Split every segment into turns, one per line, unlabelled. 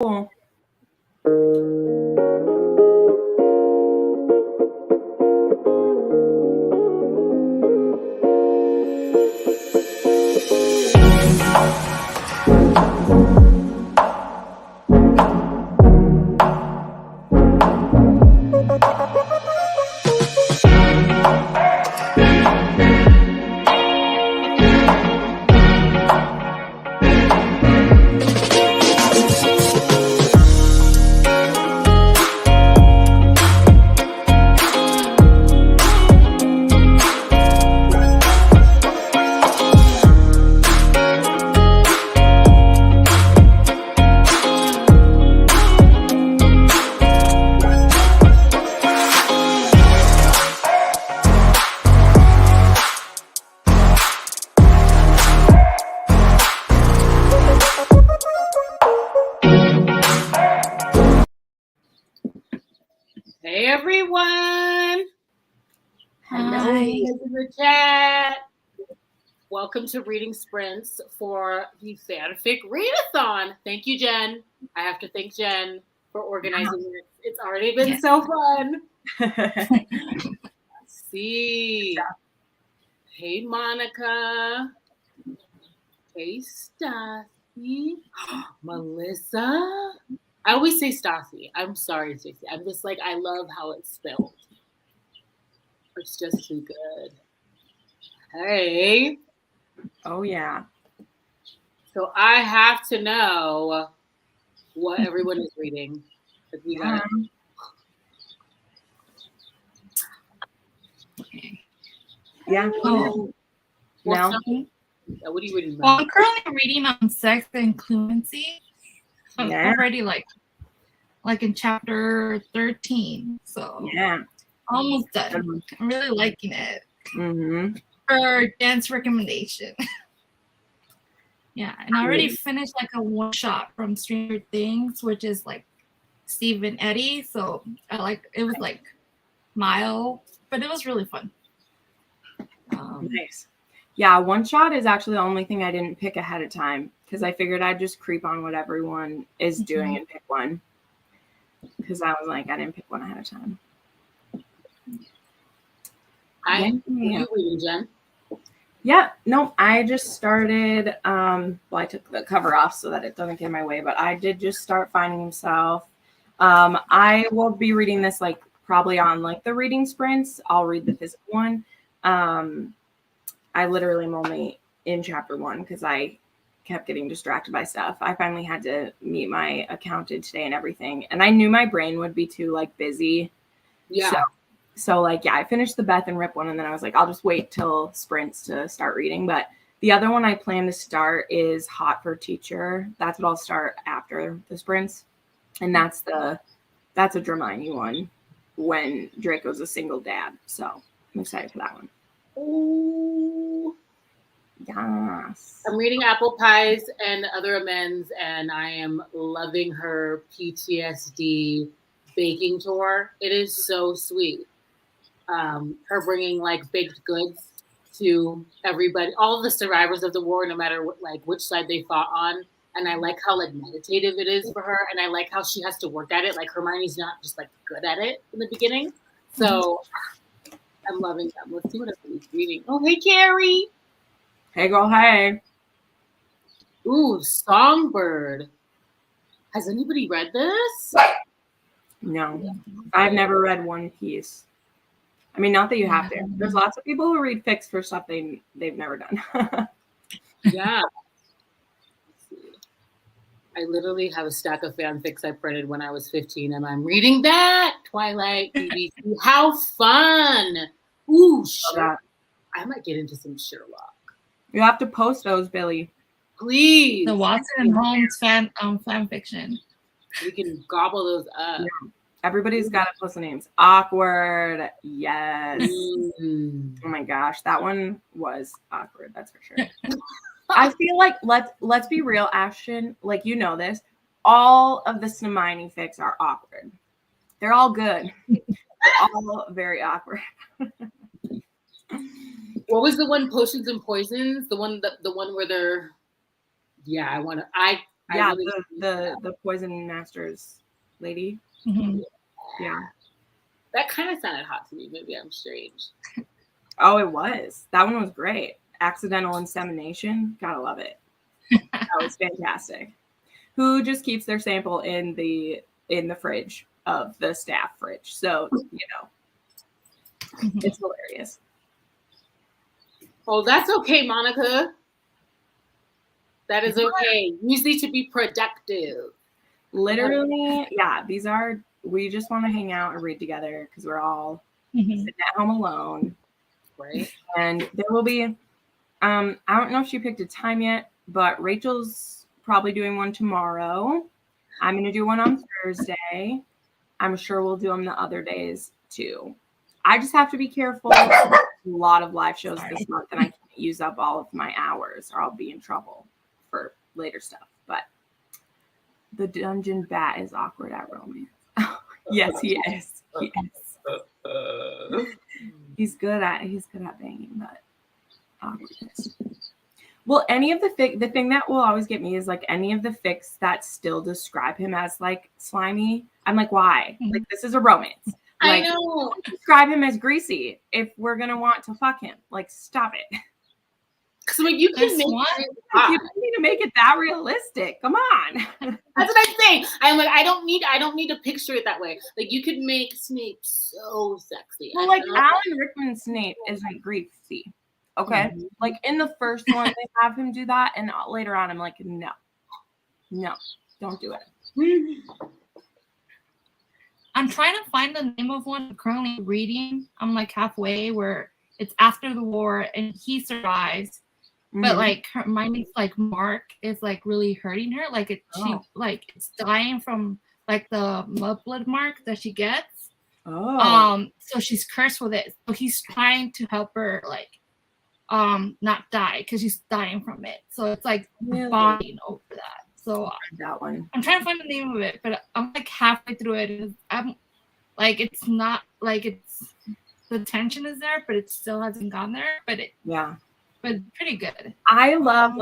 Cool.
Hey everyone! Hello,
Hi.
in the chat. Welcome to Reading Sprints for the Fan Fic Readathon. Thank you, Jen. I have to thank Jen for organizing this. It's already been so fun. Let's see. Hey, Monica. Hey, Stassi. Melissa. I always say Stassi. I'm sorry, Stacey. I'm just like, I love how it's spelled. It's just too good. Hey.
Oh, yeah.
So I have to know what everyone is reading.
Yeah.
Oh.
Now?
What are you reading?
Well, I'm currently reading on sex and includency. I'm already like in chapter 13. So
yeah,
almost done. I'm really liking it.
Mm-hmm.
For Jen's recommendation. Yeah, and I already finished like a one shot from Stranger Things, which is like Steve and Eddie. So it was like mild, but it was really fun.
Nice. Yeah, one shot is actually the only thing I didn't pick ahead of time because I figured I'd just creep on what everyone is doing and pick one. Because I was like, I didn't pick one ahead of time.
What are you reading, Jen?
Yeah, no, I just started, well, I took the cover off so that it doesn't get in my way, but I did just start Finding Himself. I will be reading this like probably on like the reading sprints. I'll read the physical one. I literally am only in chapter 1 because I kept getting distracted by stuff. I finally had to meet my accountant today and everything. And I knew my brain would be too like busy.
Yeah.
So like, yeah, I finished the Beth and Rip one. And then I was like, I'll just wait till sprints to start reading. But the other one I plan to start is Hot for Teacher. That's what I'll start after the sprints. And that's a Dramini one when Draco's a single dad. So I'm excited for that one.
Ooh.
Yes.
I'm reading Apple Pies and Other Amends, and I am loving her PTSD baking tour. It is so sweet. Her bringing like baked goods to everybody, all the survivors of the war, no matter what, like which side they fought on. And I like how like meditative it is for her, and I like how she has to work at it. Like Hermione's not just like good at it in the beginning, so I'm loving them. Let's see what everybody's reading. Oh, hey, Carrie.
Hey, girl. Hey.
Ooh, Songbird. Has anybody read this?
No, I've never read One Piece. I mean, not that you have to. There's lots of people who read fics for stuff they've never done.
Yeah. I literally have a stack of fanfics I printed when I was 15, and I'm reading that. Twilight, BBC. How fun! Ooh, Sherlock. I might get into some Sherlock.
You have to post those, Billy.
Please.
The Watson and Holmes fan fiction.
We can gobble those up.
Yeah. Everybody's got to post the names. Awkward. Yes. Oh my gosh. That one was awkward. That's for sure. I feel like let's be real, Ashton. Like, you know this. All of the Snamini fics are awkward. They're all good. They're all very awkward.
What was the one, Potions and Poisons? The one where they're, I
Yeah, the Poison Masters lady.
Mhm.
Yeah.
That kind of sounded hot to me. Maybe I'm strange.
Oh, it was. That one was great. Accidental Insemination. Gotta love it. That was fantastic. Who just keeps their sample in the fridge of the staff fridge. So, it's hilarious.
Oh, that's okay, Monica. That is okay. You need to be productive.
Literally, yeah, we just want to hang out and read together because we're all sitting at home alone.
Right.
And there will be, I don't know if she picked a time yet, but Rachel's probably doing one tomorrow. I'm going to do one on Thursday. I'm sure we'll do them the other days too. I just have to be careful. A lot of live shows this month, and I can't use up all of my hours or I'll be in trouble for later stuff. But the dungeon bat is awkward at romance. Yes, he is. He is. He's good at banging, but awkwardness. Well, any of the thing that will always get me is like any of the fics that still describe him as like slimy. I'm like, why? Like, this is a romance. Like,
I know.
Describe him as greasy if we're gonna want to fuck him. Like, stop it.
Because like you can make
You don't need to make it that realistic. Come on.
That's what I'm saying. I'm like, I don't need to picture it that way. Like you could make Snape so sexy.
Well, like Alan Rickman's Snape isn't greasy. Okay. Like in the first one, they have him do that, and later on, I'm like, no, don't do it.
I'm trying to find the name of one I'm currently reading. I'm like halfway where it's after the war and he survives. But like Hermione's like mark is like really hurting her. Like it's dying from like the mudblood mark that she gets. So she's cursed with it. So he's trying to help her like not die because she's dying from it. So it's like bonding over that. So
that one.
I'm trying to find the name of it, but I'm like halfway through it. And I'm like, it's not like it's the tension is there, but it still hasn't gone there. But pretty good.
I love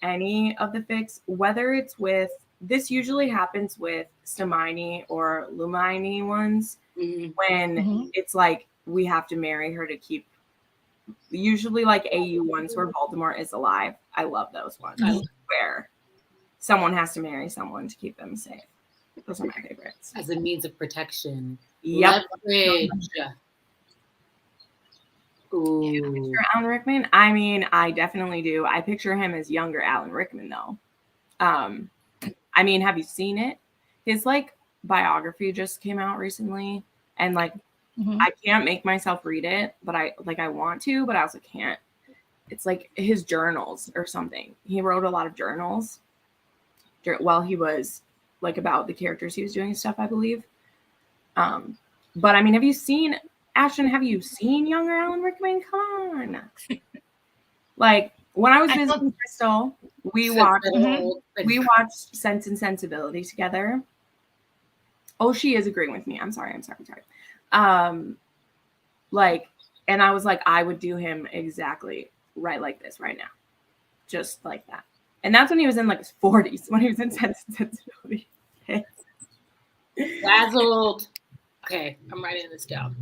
any of the fics, whether it's with this usually happens with Hermione or Lumine ones when it's like we have to marry her to keep. Usually like AU ones where Voldemort is alive. I love those ones where someone has to marry someone to keep them safe. Those are my favorites.
As a means of protection.
Yep.
Leverage.
Ooh. You picture Alan Rickman? I mean, I definitely do. I picture him as younger Alan Rickman though. I mean, have you seen it? His like biography just came out recently, and like I can't make myself read it, but I want to, but I also can't. It's like his journals or something. He wrote a lot of journals while he was like about the characters he was doing and stuff, I believe. But I mean, have you seen Ashton? Have you seen younger Alan Rickman? Come on. Like when I was visiting Crystal, we watched Sense and Sensibility together. Oh, she is agreeing with me. I'm sorry. Like, and I was like, I would do him exactly right like this right now. Just like that. And that's when he was in like his 40s, when he was in Sense and Sensibility.
Dazzled. Okay, I'm writing this down.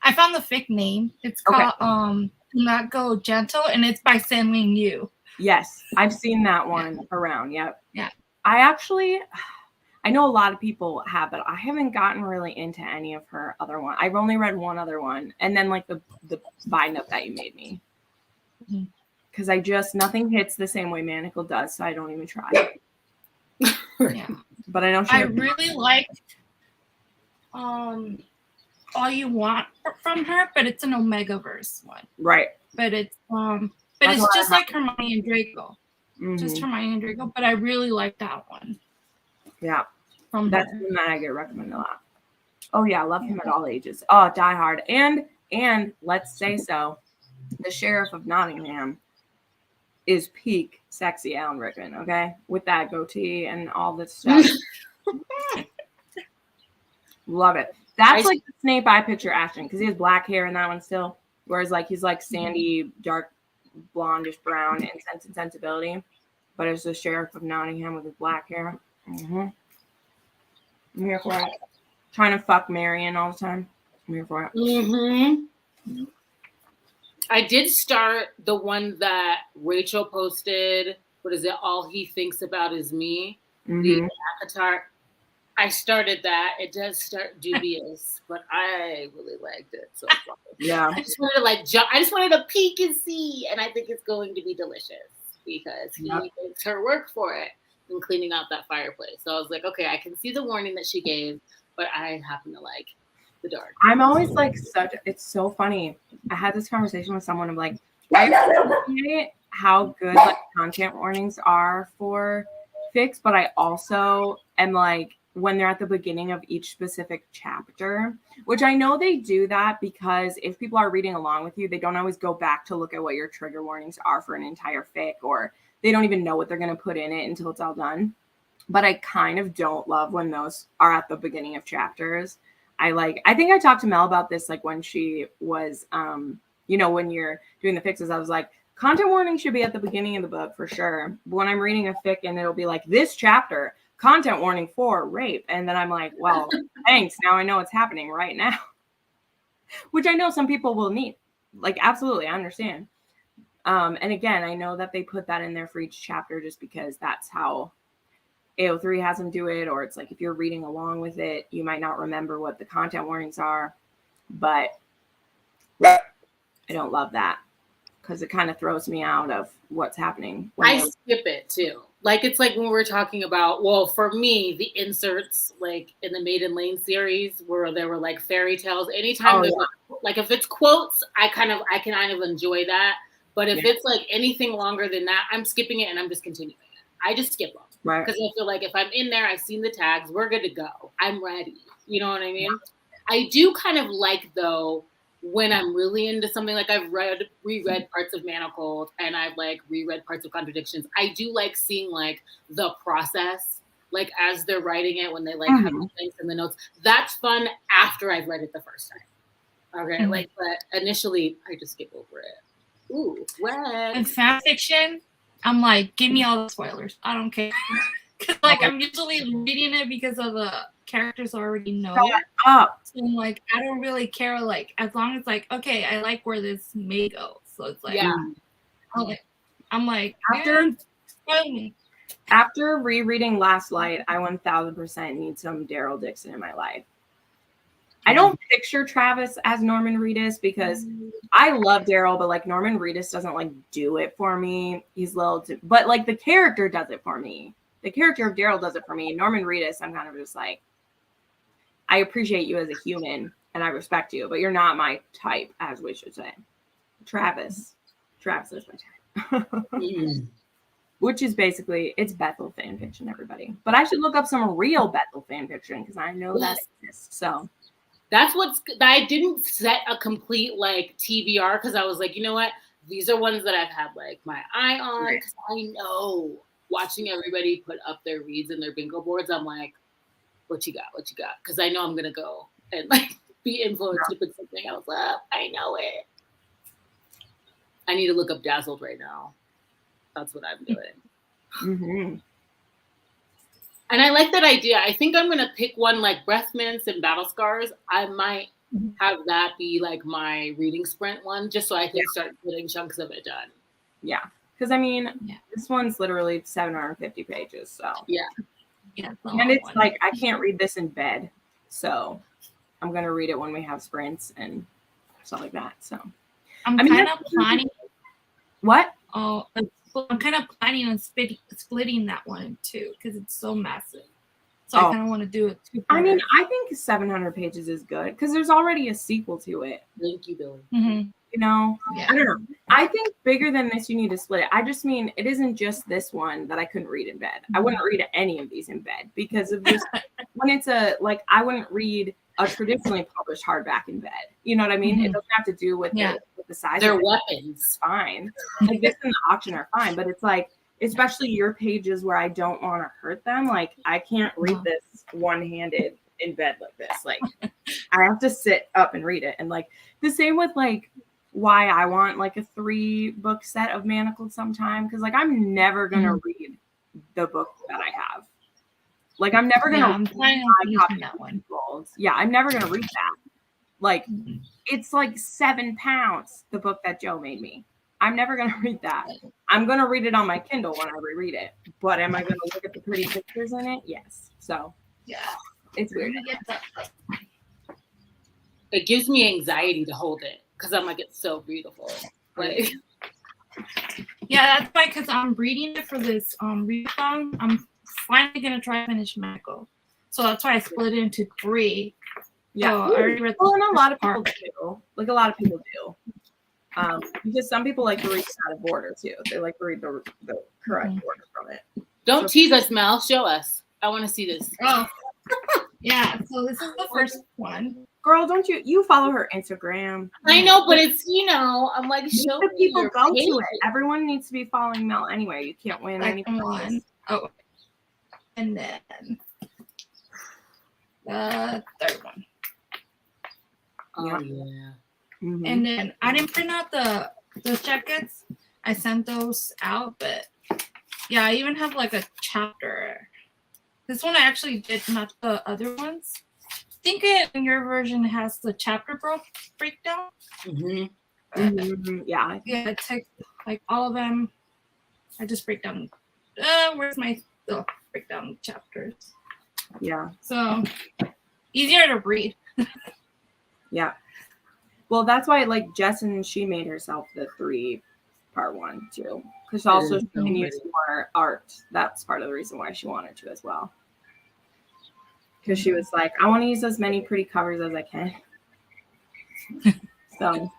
I found the fic name. It's called Not Go Gentle, and it's by Sanling Yu.
Yes, I've seen that one around. Yep.
Yeah.
I know a lot of people have, but I haven't gotten really into any of her other one. I've only read one other one, and then like the bind up that you made me, because nothing hits the same way Manacle does, so I don't even try.
Yeah,
but I know
I really liked All You Want from her, but it's an Omegaverse one,
right?
But it's it's just like Hermione and Draco, just Hermione and Draco. But I really like that one.
Yeah, that's one that I get recommended a lot. Oh yeah, I love him at all ages. Oh, Die Hard, and let's say so, the Sheriff of Nottingham is peak sexy Alan Rickman. Okay, with that goatee and all this stuff. Love it. That's like the Snape I picture Ashton, because he has black hair in that one still, whereas like he's like sandy, dark, blondish brown in Sense and Sensibility. but it's the sheriff of Nottingham with his black hair. I'm here for it. Trying to fuck Marion all the time. I'm here for it.
I did start the one that Rachel posted. What is it? All he thinks about is me. The avatar. I started that. It does start dubious, but I really liked it so far.
Yeah.
I just wanted to like jump. I just wanted to peek and see, and I think it's going to be delicious because he makes her work for it in cleaning out that fireplace. So I was like, okay, I can see the warning that she gave, but I happen to like the dark.
I'm always like it's so funny. I had this conversation with someone of like, I appreciate how good like content warnings are for fics, but I also am like, when they're at the beginning of each specific chapter, which I know they do that because if people are reading along with you, they don't always go back to look at what your trigger warnings are for an entire fic, or they don't even know what they're going to put in it until it's all done. But I kind of don't love when those are at the beginning of chapters. I think I talked to Mel about this, like when she was, when you're doing the fixes, I was like, content warning should be at the beginning of the book for sure. But when I'm reading a fic and it'll be like this chapter, content warning for rape. And then I'm like, well, thanks. Now I know what's happening right now, which I know some people will need. Like, absolutely. I understand. And again, I know that they put that in there for each chapter just because that's how AO3 has them do it. Or it's like, if you're reading along with it, you might not remember what the content warnings are, but I don't love that because it kind of throws me out of what's happening.
I skip it too. Like, it's like when we're talking about, well, for me, the inserts, like in the Maiden Lane series where there were like fairy tales, anytime there's like, if it's quotes, I kind of enjoy that. But if it's like anything longer than that, I'm skipping it and I'm just continuing it. I just skip them.
Right.
Because I feel like if I'm in there, I've seen the tags, we're good to go. I'm ready. You know what I mean? I do kind of like, though, when I'm really into something, like I've reread parts of Manacled and I've like reread parts of Contradictions. I do like seeing like the process, like as they're writing it, when they like have the things in the notes. That's fun after I've read it the first time. Okay, like, but initially I just skip over it. Ooh, red.
In fan fiction, I'm like, give me all the spoilers. I don't care. Cause like I'm usually reading it because of the characters already know. So I'm like, I don't really care. Like, as long as like, okay, I like where this may go. So it's like, I'm like, spoil me.
After rereading Last Light, I 1000% need some Daryl Dixon in my life. I don't picture Travis as Norman Reedus because I love Daryl, but like Norman Reedus doesn't like do it for me. He's but like the character does it for me. The character of Daryl does it for me. Norman Reedus, I'm kind of just like, I appreciate you as a human and I respect you, but you're not my type, as we should say. Travis is my type. Which is basically, it's Bethel fan fiction, everybody. But I should look up some real Bethel fan fiction because I know that exists. So
that's I didn't set a complete like TBR because I was like, you know what? These are ones that I've had like my eye on because I know watching everybody put up their reads and their bingo boards, I'm like, what you got? Because I know I'm going to go and like be influenced to put something else up. I know it. I need to look up Dazzled right now. That's what I'm doing. And I like that idea. I think I'm going to pick one like Breath Mints and Battle Scars. I might have that be like my reading sprint one just so I can start getting chunks of it done.
Yeah. Because I mean, this one's literally 750 pages. So and it's like, I can't read this in bed. So I'm going to read it when we have sprints and stuff like that. So
I'm kind of planning.
What?
Oh, I'm kind of planning on splitting that one too because it's so massive. So I kind of want to do it too.
I mean, I think 700 pages is good because there's already a sequel to it.
Thank you, Billy.
You know, I don't know. I think bigger than this, you need to split it. I just mean it isn't just this one that I couldn't read in bed. I wouldn't read any of these in bed because of just when it's I wouldn't read a traditionally published hardback in bed. You know what I mean? It doesn't have to do with the size.
They're
of
weapons.
It's fine. Like this and the auction are fine, but it's like, especially your pages where I don't want to hurt them. Like I can't read this one-handed in bed like this. Like I have to sit up and read it. And like the same with like why I want like a 3-book set of Manacled sometime, because like I'm never gonna read the book that I have. Like I'm never gonna
I'm planning on finishing that one.
Yeah, I'm never gonna read that. Like it's like £7, the book that Joe made me. I'm never gonna read that. I'm gonna read it on my Kindle when I reread it. But am I gonna look at the pretty pictures in it? Yes. So
yeah,
it's weird.
It gives me anxiety to hold it because I'm like, it's so beautiful. Like,
yeah, that's why, because I'm reading it for this readathon. I'm finally gonna try to finish Magical, so that's why I split it into 3.
Yeah,
so I already read
well, and a lot of people do. Like a lot of people do, because some people like to read out of order too. They like to read the correct order from it.
Don't tease us, Mel. Show us. I want to see this.
Oh, yeah. So this is the first one.
Girl, don't you follow her Instagram?
I know, but it's, I'm like, show
the
me
people
your
go
page.
to it. Everyone needs to be following Mel anyway. You can't win any
one. Oh, and then the third one.
Oh yeah.
Mm-hmm.
And then I didn't print out those jackets. I sent those out, but yeah, I even have like a chapter. This one I actually did, not the other ones. I think in your version has the chapter breakdown.
Yeah.
Yeah, it takes like all of them. I just break down. Where's my breakdown chapters?
Yeah.
So easier to read.
Yeah. Well, that's why like Jess and she made herself the 3-part one too, because also she can use more art. That's part of the reason why she wanted to as well. Because she was like, I want to use as many pretty covers as I can. So,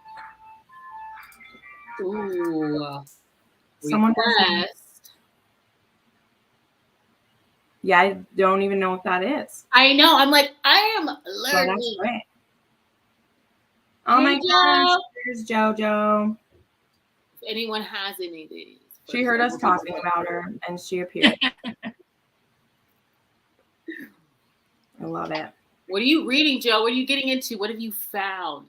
someone
yeah, I don't even know what that is.
I know. I'm like, I am learning.
So that's great. Oh my gosh, there's JoJo.
If anyone has any of these,
she heard us talking about her and she appeared. I love it.
What are you reading, Joe? What are you getting into? What have you found?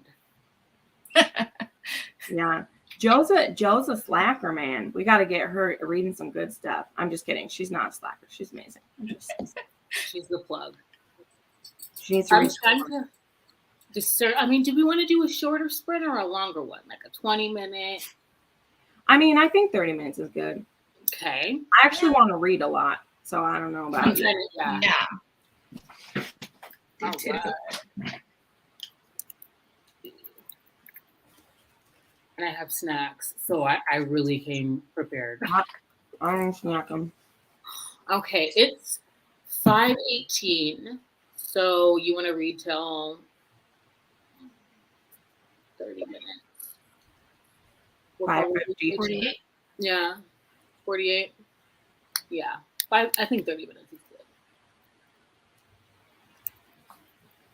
Yeah. Joe's a slacker, man. We got to get her reading some good stuff. I'm just kidding. She's not a slacker. She's amazing.
She's the plug.
She needs to read.
I mean, do we want to do a shorter sprint or a longer one? Like a 20-minute?
I mean, I think 30 minutes is good.
Okay.
I actually want to read a lot, so I don't know about it.
Yeah.
Right. And I have snacks, so I really came prepared.
I don't snack them.
Okay, it's 5:18, so you want to read till 30 minutes.
48?
Yeah, 48. Yeah, I think 30 minutes is good.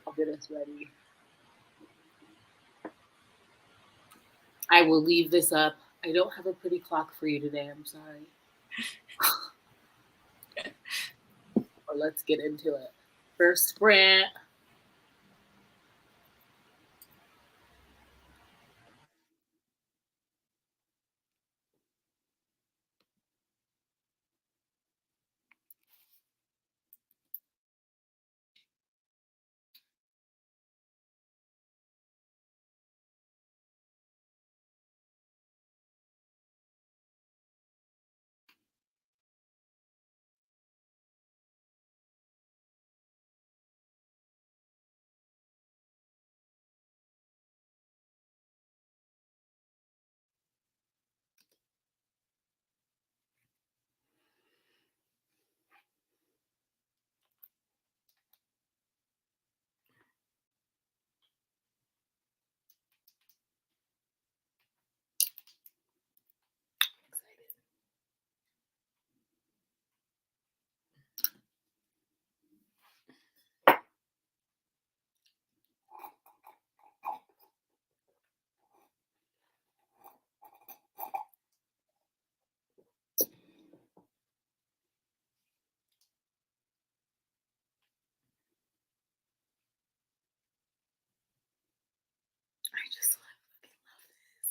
I'll get us ready. I will leave this up. I don't have a pretty clock for you today. I'm sorry. Or let's get into it. First sprint. I just love this.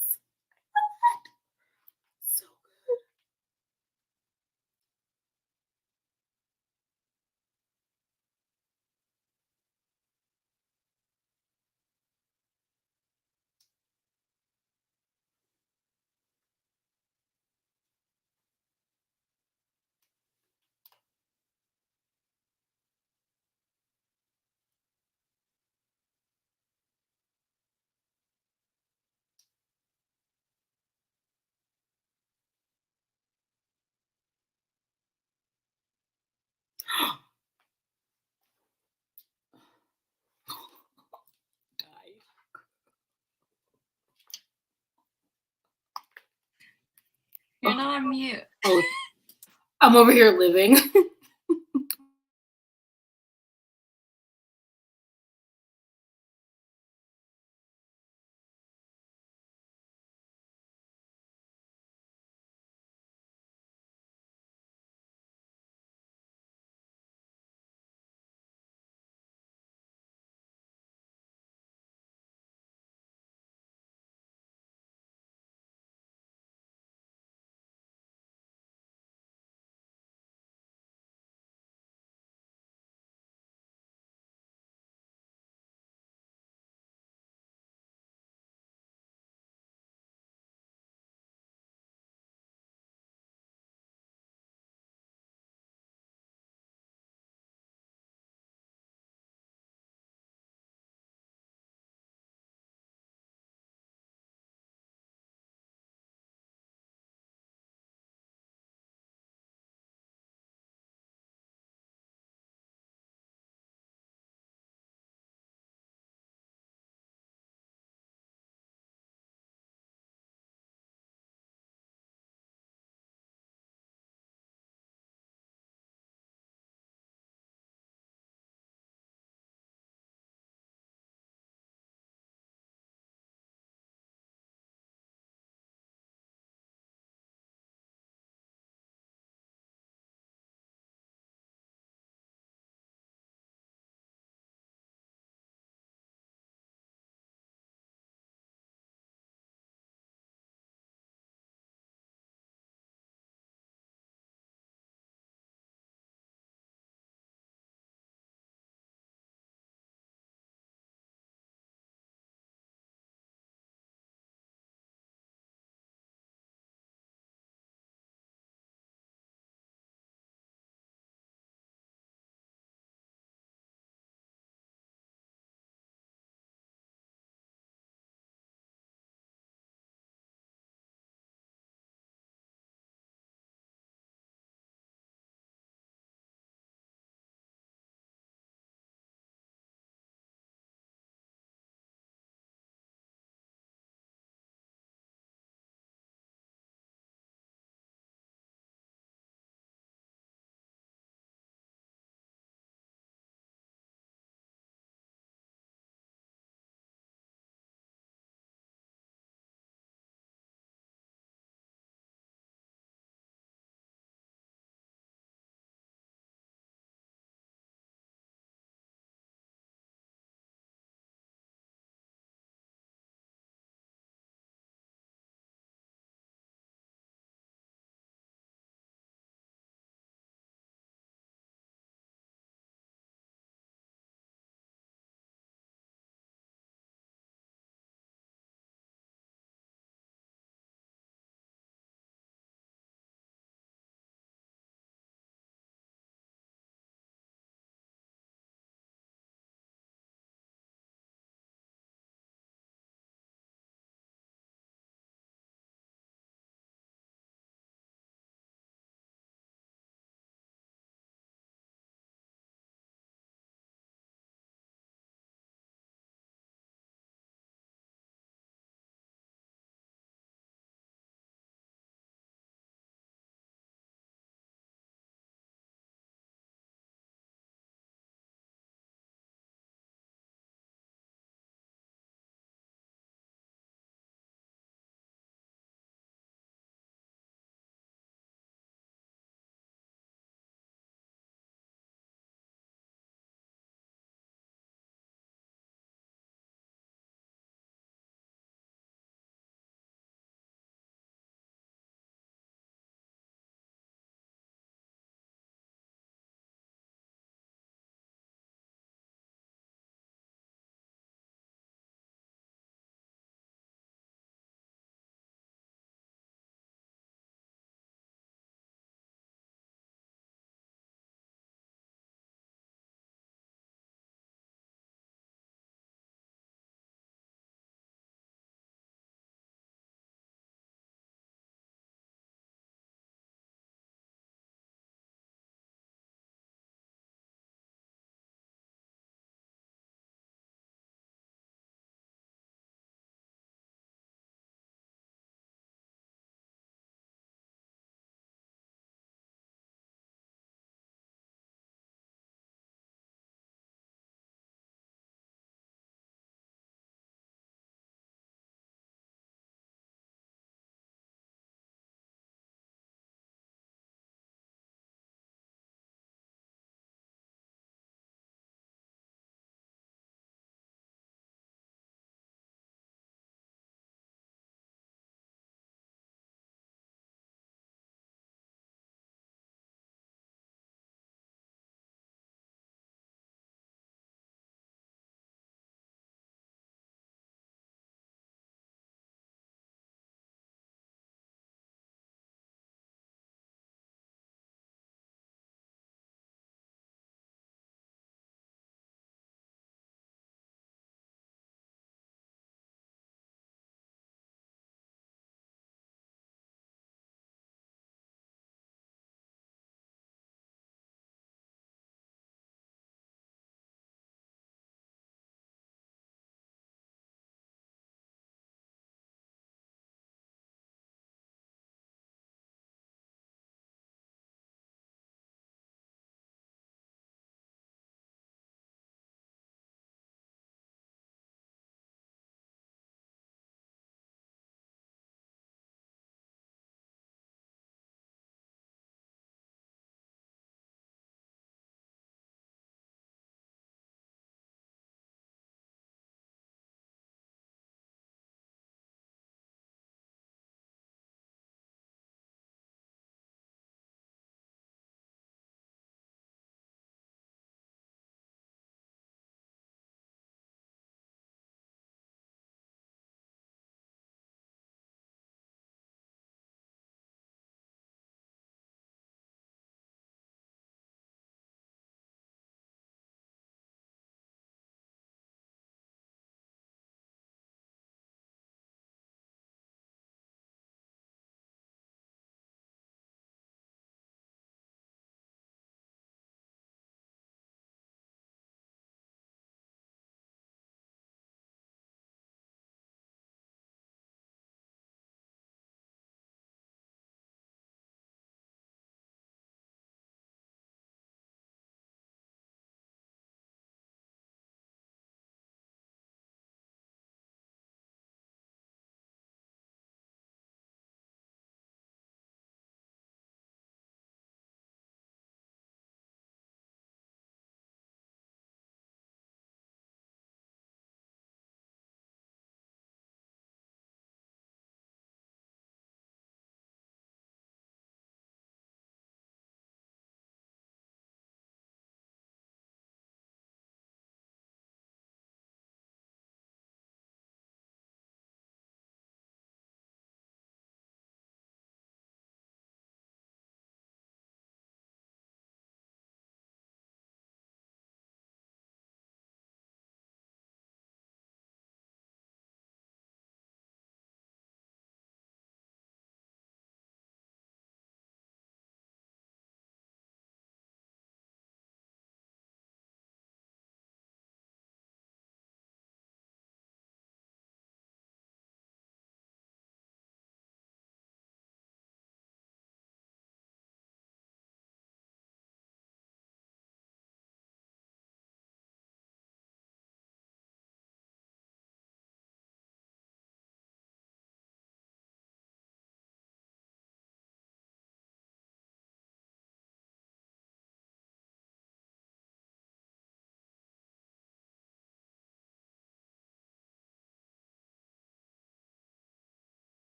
on mute.
Oh, I'm over here living.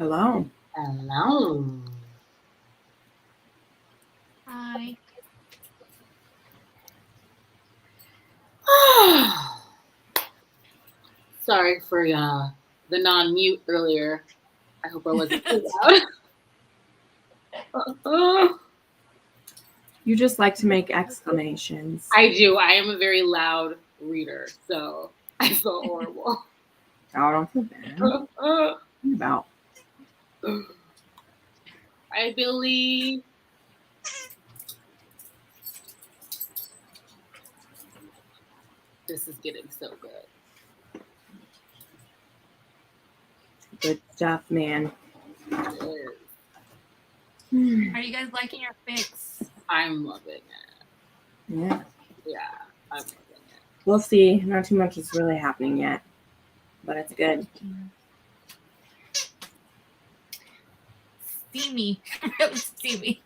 Hello.
Hello.
Hi.
Sorry for the non-mute earlier. I hope I wasn't too loud.
You just like to make exclamations.
I do. I am a very loud reader, so I feel horrible.
Oh, don't feel bad. What about?
Hi, Billy. This is getting so good.
Good
stuff, man.
It is.
Are you guys liking your fics?
I'm loving it.
Yeah.
Yeah, I'm loving it.
We'll see. Not too much is really happening yet, but it's good.
Steamy. Really steamy.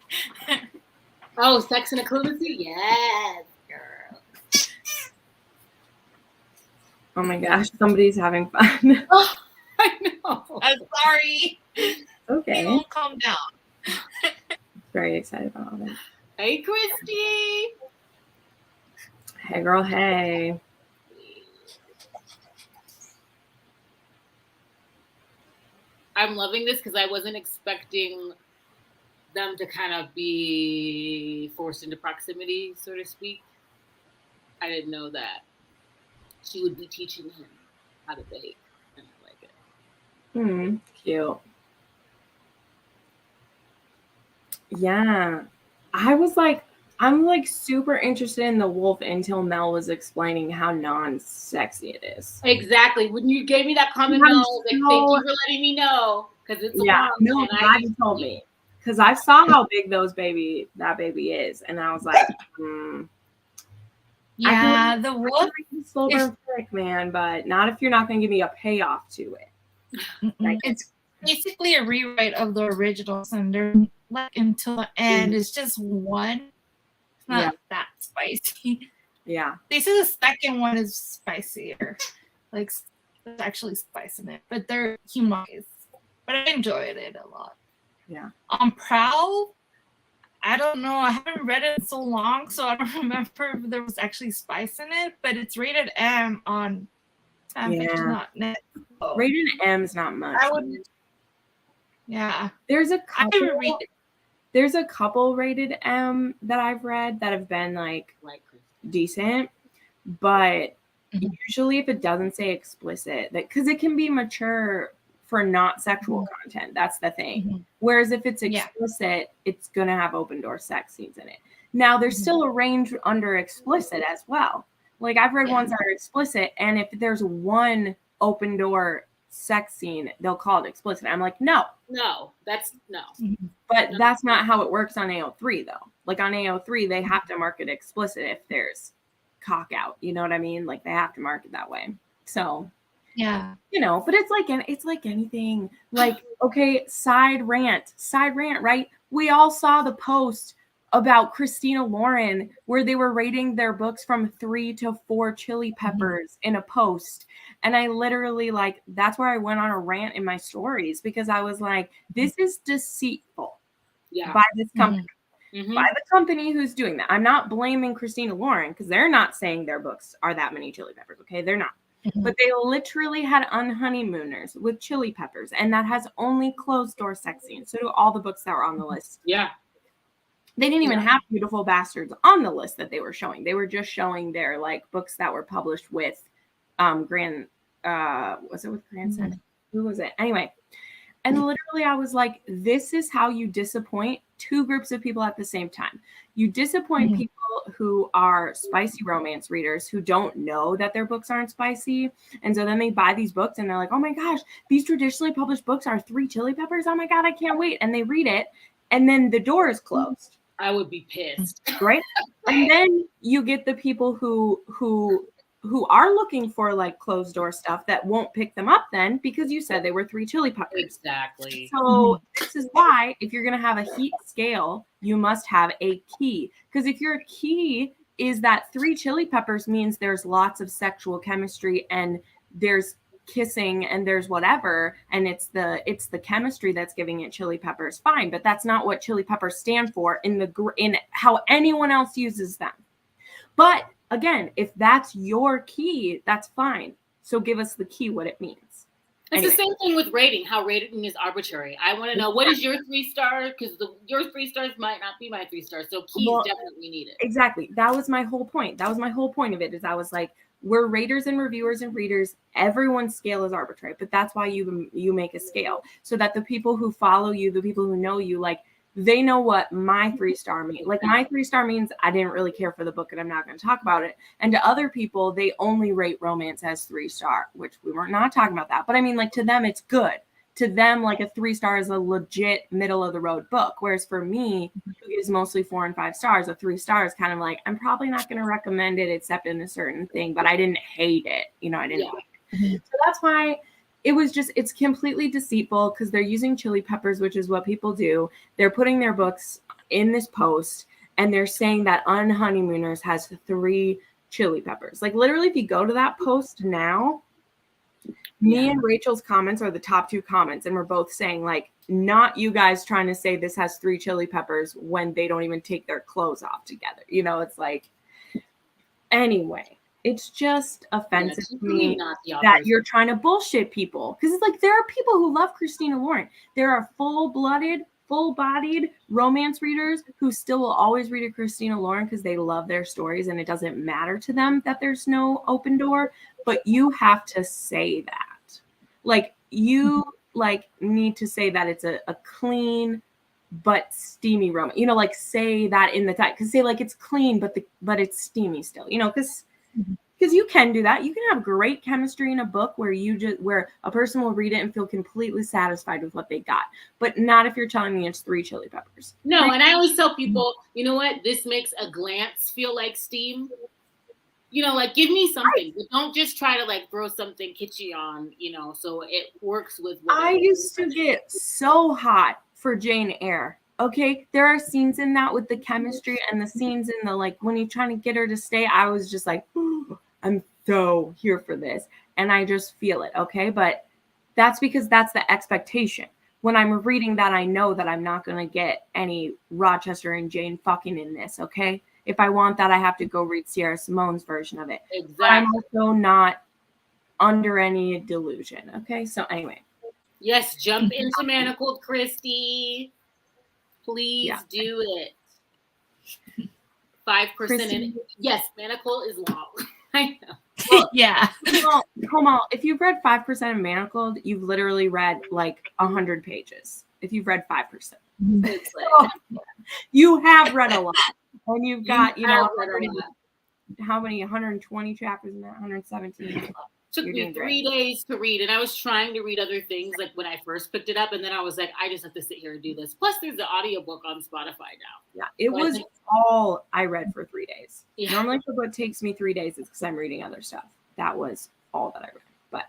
Oh, Sex and Acclimacy? Yes, girl.
Oh my gosh, somebody's having fun.
Oh, I know.
I'm sorry.
Okay.
You won't calm down.
Very excited about all that.
Hey, Christy.
Hey, girl. Hey.
I'm loving this because I wasn't expecting them to kind of be forced into proximity, so to speak. I didn't know that she would be teaching him how to bake, and I like it.
Cute. Yeah. I'm like super interested in the wolf until Mel was explaining how non-sexy it is.
Exactly. When you gave me that comment, Mel, I was like, thank you for letting me know. Because it's long.
No, glad you told me. Because I saw how big that baby is, and I was like,
Yeah, the wolf
slow burn flick, man, but not if you're not going to give me a payoff to it.
Like, it's basically a rewrite of the originals, and they're like until the end, it's just one. It's not that spicy.
Yeah.
They say the second one is spicier. Like, there's actually spice in it, but they're humongous. But I enjoyed it a lot.
Yeah.
On Prowl, I don't know. I haven't read it in so long, so I don't remember if there was actually spice in it. But it's rated M on fanfic.net. So
rated M is not much.
Yeah.
There's a couple rated M that I've read that have been like decent, but usually if it doesn't say explicit, that because it can be mature for not sexual content. That's the thing. Whereas if it's explicit, it's gonna have open door sex scenes in it. Now there's still a range under explicit as well. Like I've read ones that are explicit, and if there's one open door sex scene, they'll call it explicit. I'm like, no. But that's not how it works on AO3 though. Like on AO3, they have to mark it explicit if there's cock out. You know what I mean? Like they have to mark it that way. So
yeah,
you know, but it's like anything. Like, okay, side rant, right? We all saw the post about Christina Lauren where they were rating their books from 3 to 4 chili peppers in a post. And I literally that's where I went on a rant in my stories because I was like, this is deceitful by this company. By the company who's doing that. I'm not blaming Christina Lauren because they're not saying their books are that many chili peppers. Okay, they're not. But they literally had unhoneymooners with chili peppers, and that has only closed door sex scenes. So do all the books that were on the list.
Yeah.
They didn't even have Beautiful Bastards on the list that they were showing. They were just showing their books that were published with was it with Grandson? Who was it? Anyway. And literally I was like, this is how you disappoint two groups of people at the same time. You disappoint people who are spicy romance readers who don't know that their books aren't spicy. And so then they buy these books and they're like, oh my gosh, these traditionally published books are 3 chili peppers. Oh my God, I can't wait. And they read it. And then the door is closed.
I would be pissed.
Right? And then you get the people who are looking for closed door stuff that won't pick them up then because you said they were 3 chili peppers.
Exactly.
So this is why if you're going to have a heat scale, you must have a key. Because if your key is that 3 chili peppers means there's lots of sexual chemistry and there's kissing and there's whatever, and it's the chemistry that's giving it chili peppers, fine, but that's not what chili peppers stand for in how anyone else uses them. But again, if that's your key, that's fine. So give us the key, what it means.
It's the same thing with rating, how rating is arbitrary. I want to know, what is your 3-star? Because your 3 stars might not be my 3 stars. So keys definitely needed. Exactly.
That was my whole point. That was my whole point of it, is I was like, we're raters and reviewers and readers. Everyone's scale is arbitrary, but that's why you make a scale, so that the people who follow you, the people who know you, like, they know what my 3-star means. Like, my 3-star means I didn't really care for the book and I'm not going to talk about it. And to other people, they only rate romance as 3-star, which we were not talking about that. But I mean, like, to them, it's good. To them, like, a 3-star is a legit middle of the road book. Whereas for me, who gives mostly 4 and 5 stars, a 3-star is kind of like, I'm probably not going to recommend it except in a certain thing, but I didn't hate it. You know, I didn't like it. So that's why it was just, it's completely deceitful, because they're using chili peppers, which is what people do. They're putting their books in this post and they're saying that Unhoneymooners has 3 chili peppers. Like, literally, if you go to that post now, me and Rachel's comments are the top 2 comments, and we're both saying, like, not you guys trying to say this has 3 chili peppers when they don't even take their clothes off together. You know, it's like, anyway. It's just offensive to me that you're trying to bullshit people. Because it's like, there are people who love Christina Lauren. There are full-blooded, full-bodied romance readers who still will always read a Christina Lauren because they love their stories and it doesn't matter to them that there's no open door. But you have to say that. Like, you need to say that it's a clean but steamy romance. You know, like, say that in the title. Because say, like, it's clean but it's steamy still. You know, because you can do that. You can have great chemistry in a book where a person will read it and feel completely satisfied with what they got, but not if you're telling me it's 3 chili peppers.
No, and I always tell people, you know what? This makes a glance feel like steam. You know, like, give me something. But don't just try to, like, throw something kitschy on, you know, so it works with what
I used to get so hot for Jane Eyre. Okay, there are scenes in that with the chemistry and the scenes in the, like, when you're trying to get her to stay, I was just like, I'm so here for this. And I just feel it, okay? But that's because that's the expectation. When I'm reading that, I know that I'm not going to get any Rochester and Jane fucking in this, okay? If I want that, I have to go read Sierra Simone's version of it.
Exactly.
But I'm also not under any delusion, okay? So anyway.
Yes, jump into Manacled, Christy. Please do it. 5% in. Yes, Manacle is long. I know.
Well, yeah. Well, Komal, if you've read 5% of Manacled, you've literally read like 100 pages. If you've read 5%, it's like, you have read a lot, and you've got how many 120 chapters in that? 117.
Took me 3 days to read, and I was trying to read other things like when I first picked it up, and then I was like, I just have to sit here and do this. Plus, there's the audiobook on Spotify now.
Yeah, it was all I read for 3 days. Yeah. Normally, if a book takes me 3 days, it's because I'm reading other stuff. That was all that I read. But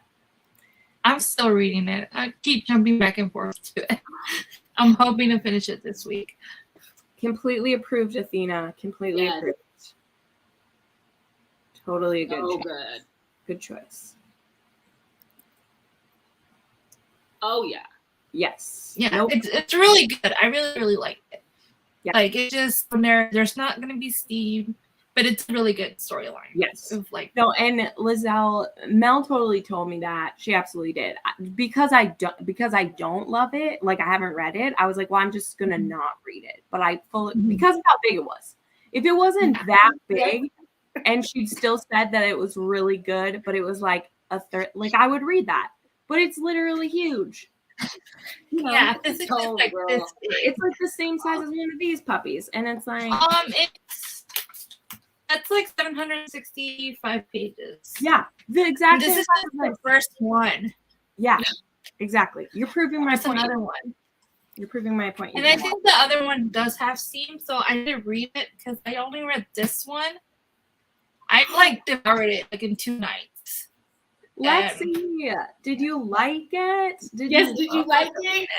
I'm still reading it. I keep jumping back and forth to it. I'm hoping to finish it this week.
Completely approved, Athena. Completely approved. Totally a good choice.
Good.
Good choice.
Oh yeah.
Yes.
Yeah. Nope. It's really good. I really like it. Yeah. Like, it just, when there's not going to be steam, but it's a really good storyline.
Yes.
Of like,
no, and Lizelle, Mel totally told me that. She absolutely did. Because I don't love it, like, I haven't read it, I was like, well, I'm just gonna not read it. But I fully, because of how big it was. If it wasn't that big, and she'd still said that it was really good, but it was like a third, like, I would read that. But it's literally huge. You know,
yeah, it's like this.
It's like the same size as one of these puppies, and it's like
that's like 765 pages.
Yeah, the exact.
This is the first one.
Yeah, exactly. You're proving my point.
Another one.
You're proving my point.
And I think the other one does have steam, so I didn't read it because I only read this one. I like devoured it like in 2 nights.
Let's see. Did you like it?
Did you like it?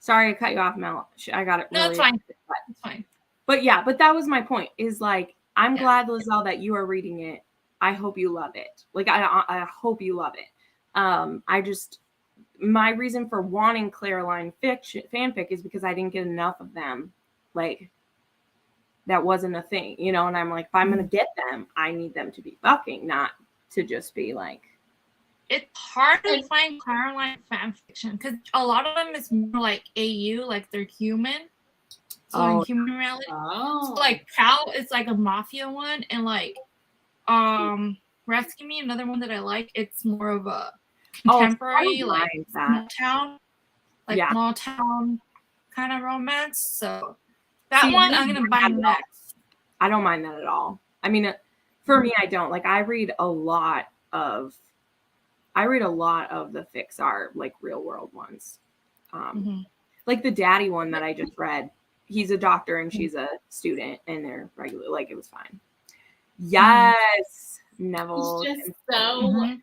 Sorry, I cut you off, Mel. I got it.
No, it's fine. It's fine.
But yeah, that was my point. Is like, I'm glad, Lizelle, that you are reading it. I hope you love it. Like, I hope you love it. My reason for wanting Caroline fanfic is because I didn't get enough of them. Like, that wasn't a thing, you know? And I'm like, if I'm going to get them, I need them to be fucking, not to just be like.
It's hard to find Caroline fanfiction because a lot of them is more like AU, like they're human. So in human reality. So like Cal is like a mafia one, and like Rescue Me, another one that I like, it's more of a contemporary, like small town kind of romance. So that one I'm gonna buy next.
I don't mind that at all. I mean, for me, I don't. Like, I read a lot of the fics are like real world ones. Like the daddy one that I just read, he's a doctor and she's a student, and they're regular. Like, it was fine. Yes, Neville.
He's just so.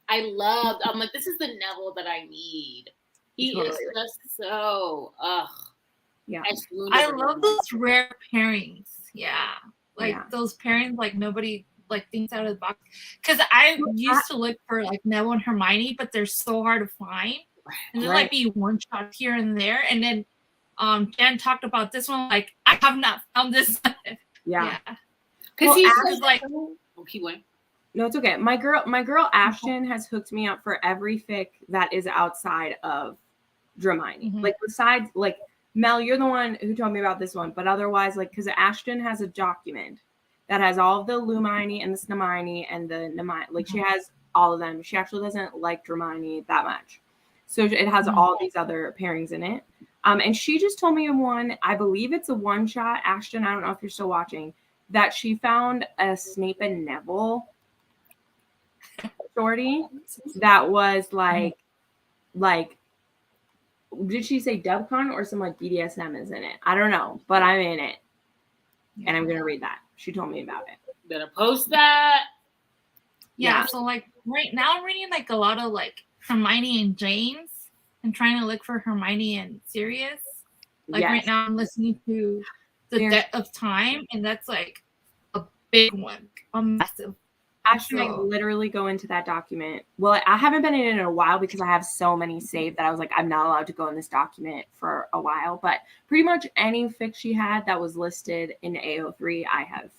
I'm like, this is the Neville that I need. He is just so.
Yeah.
I love those rare pairings. Yeah. Like those pairings, like nobody like thinks out of the box. Because I used to look for like Neville and Hermione, but they're so hard to find. And there might be one shot here and there. And then Jen talked about this one. Like, I have not found this.
Yeah.
Because he's like, keep going.
No, it's okay. My girl Ashton has hooked me up for every fic that is outside of Dramini. Like, besides, like, Mel, you're the one who told me about this one, but otherwise, like, because Ashton has a document that has all of the Lumini and the Snamini and the Namini. Like, she has all of them. She actually doesn't like Dramini that much. So it has all these other pairings in it. And she just told me of one, I believe it's a one shot, Ashton, I don't know if you're still watching, that she found a Snape and Neville shorty that was like, did she say DubCon or some like BDSM is in it? I don't know, but I'm in it. And I'm going to read that. She told me about it.
Better post that.
Yeah. So like right now I'm reading like a lot of like Hermione and James and trying to look for Hermione and Sirius. Like right now I'm listening to The Debt of Time, and that's like a big one, a massive.
Ashton, I literally go into that document. Well, I haven't been in it in a while because I have so many saved that I was like, I'm not allowed to go in this document for a while. But pretty much any fic she had that was listed in AO3, I have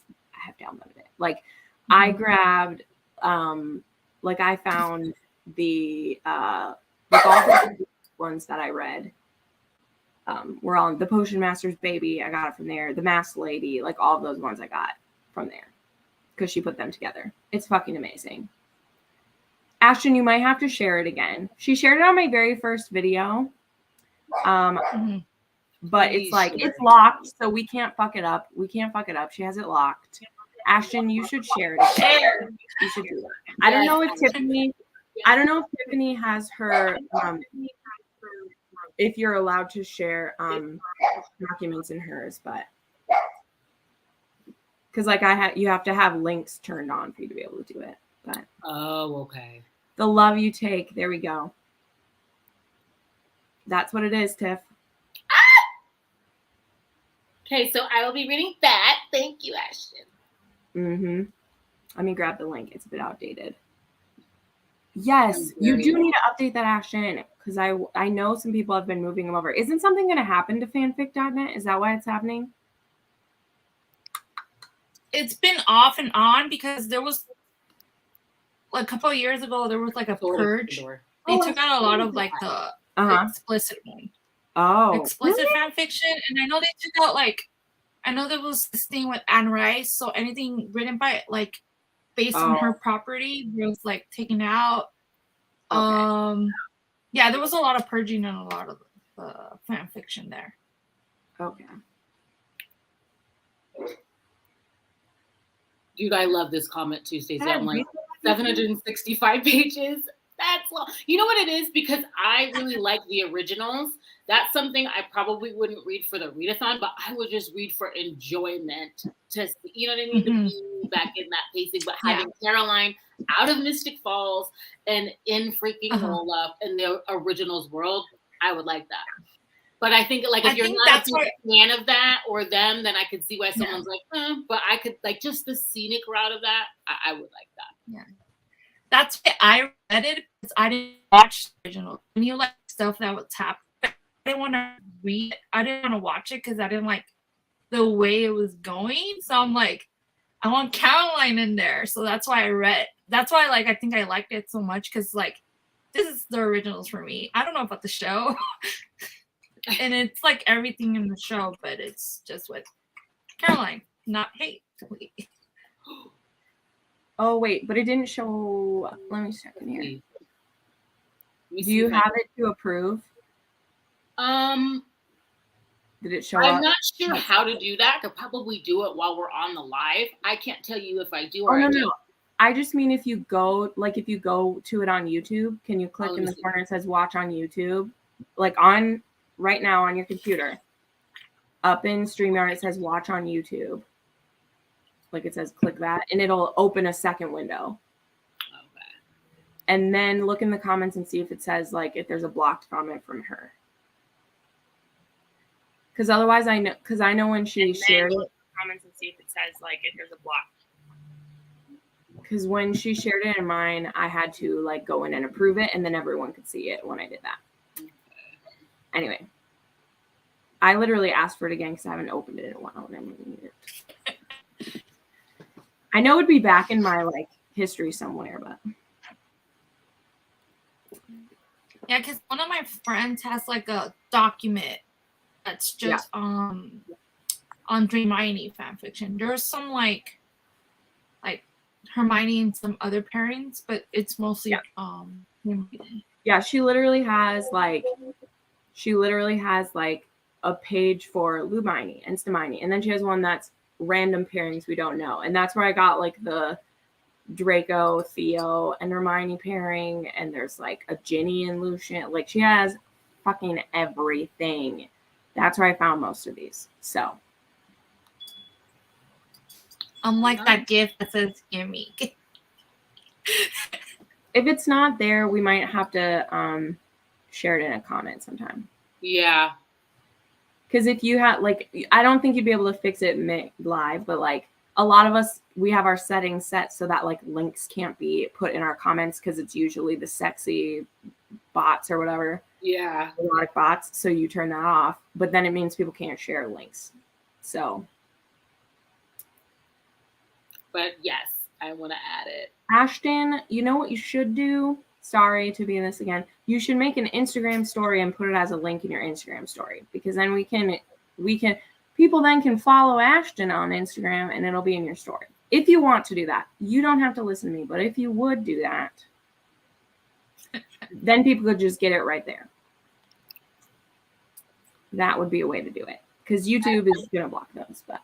downloaded it. Like, I grabbed, like, I found the like all the ones that I read were on the Potion Master's Baby. I got it from there. The Masked Lady, like all of those ones I got from there. Because she put them together. It's fucking amazing. Ashton, you might have to share it again. She shared it on my very first video. But it's like, it's locked, so we can't fuck it up. She has it locked. Ashton, you should share it again. You should do it. I don't know if Tiffany has her, if you're allowed to share documents in hers, but because like you have to have links turned on for you to be able to do it. But
okay.
The love you take. There we go. That's what it is, Tiff.
Okay, so I will be reading that. Thank you, Ashton.
Let me grab the link. It's a bit outdated. Yes, you do need to update that, Ashton, because I know some people have been moving them over. Isn't something going to happen to fanfic.net? Is that why it's happening?
It's been off and on because there was like a couple of years ago, there was like a purge. They took out a lot of like the explicit one. Explicit fan fiction. And I know they took out I know there was this thing with Anne Rice. So anything written by like based on her property was like taken out. Yeah, there was a lot of purging and a lot of fan fiction there.
Okay.
Dude, I love this comment too, Stacey. I'm like, 765 pages. That's long. You know what it is? Because I really like the originals. That's something I probably wouldn't read for the readathon, but I would just read for enjoyment. You know what I mean? To be back in that pacing. But having Caroline out of Mystic Falls and in freaking Roll Up in the originals world, I would like that. But I think like if you're not a fan of that or them, then I could see why someone's like, but I could like just the scenic route of that. I would like that.
Yeah. That's why I read it, because I didn't watch the original. I knew like stuff that was happening. I didn't want to read it. I didn't want to watch it because I didn't like the way it was going. So I'm like, I want Caroline in there. So that's why I read. That's why like I think I liked it so much, because like this is the originals for me. I don't know about the show. And it's like everything in the show, but it's just with Caroline, not hate.
Oh wait, but it didn't show. Let me check in here.
Let me
Do
see
you
if
have it to approve? Did it show
I'm
up?
not sure how to do that. I could probably do it while we're on the live. I can't tell you if I do or
Oh no,
I
no.
don't.
I just mean if you go to it on YouTube, can you click
Oh,
in the
let me see.
corner it says watch on YouTube? Like on right now on your computer. Up in StreamYard it says watch on YouTube. Like it says click that and it'll open a second window.
Okay.
And then look in the comments and see if it says like if there's a blocked comment from her. Because otherwise I know when she shared it. Comments and see if it says like if there's a block. Because when she shared it in mine, I had to like go in and approve it, and then everyone could see it when I did that. Anyway, I literally asked for it again because I haven't opened it in a while, and I really need it. I know it'd be back in my like history somewhere, but
Yeah, because one of my friends has like a document that's just on Hermione fanfiction. There's some like Hermione and some other pairings, but it's mostly Hermione.
Yeah, she literally has like a page for Lumine and Stamine, and then she has one that's random pairings we don't know, and that's where I got like the Draco, Theo, and Hermione pairing, and there's like a Ginny and Lucian. Like she has fucking everything. That's where I found most of these. So
Unlike that gift that says gimme.
if it's not there, we might have to share it in a comment sometime.
Yeah.
Because if you have like, I don't think you'd be able to fix it live, but like a lot of us, we have our settings set so that like links can't be put in our comments because it's usually the sexy bots or whatever.
Yeah.
Erotic bots. So you turn that off, but then it means people can't share links. So.
But yes, I want to add it.
Ashton, you know what you should do? Sorry to be in this again. You should make an Instagram story and put it as a link in your Instagram story, because then we can people then can follow Ashton on Instagram and it'll be in your story. If you want to do that, you don't have to listen to me, but if you would do that, then people could just get it right there. That would be a way to do it, because YouTube is gonna block those. But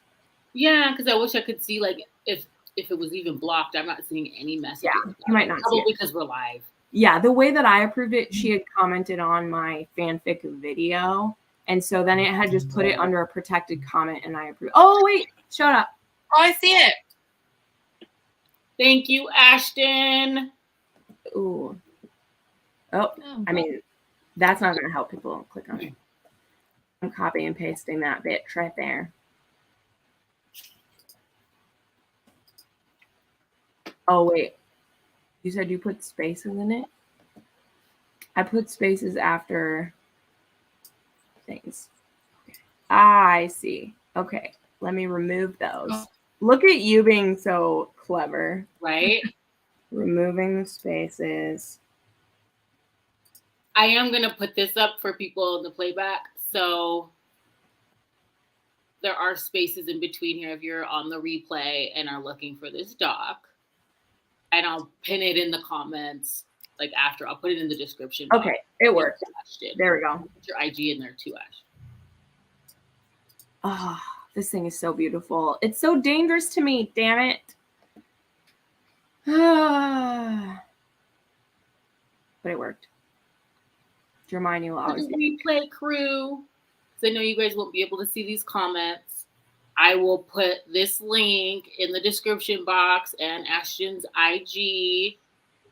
yeah, because I wish I could see like if it was even blocked. I'm not seeing any messages.
Yeah, you might not see
probably
it.
because we're live.
Yeah, the way that I approved it, she had commented on my fanfic video, and so then it had just put it under a protected comment, and I approved. Oh wait, shut up.
Oh, I see it.
Thank you, Ashton.
Ooh. Oh, I mean, that's not going to help people click on it. I'm copying and pasting that bit right there. Oh, wait. You said you put spaces in it? I put spaces after things. Ah, I see. Okay. Let me remove those. Look at you being so clever.
Right?
Removing the spaces.
I am going to put this up for people in the playback. So there are spaces in between here if you're on the replay and are looking for this doc. And I'll pin it in the comments, like after. I'll put it in the description.
Okay, it worked.
Ashton.
There we go.
Put your IG in there too, Ash.
Oh, this thing is so beautiful. It's so dangerous to me, damn it. But it worked. Hermione will always be.
Replay crew. So I know you guys won't be able to see these comments. I will put this link in the description box and Ashton's IG,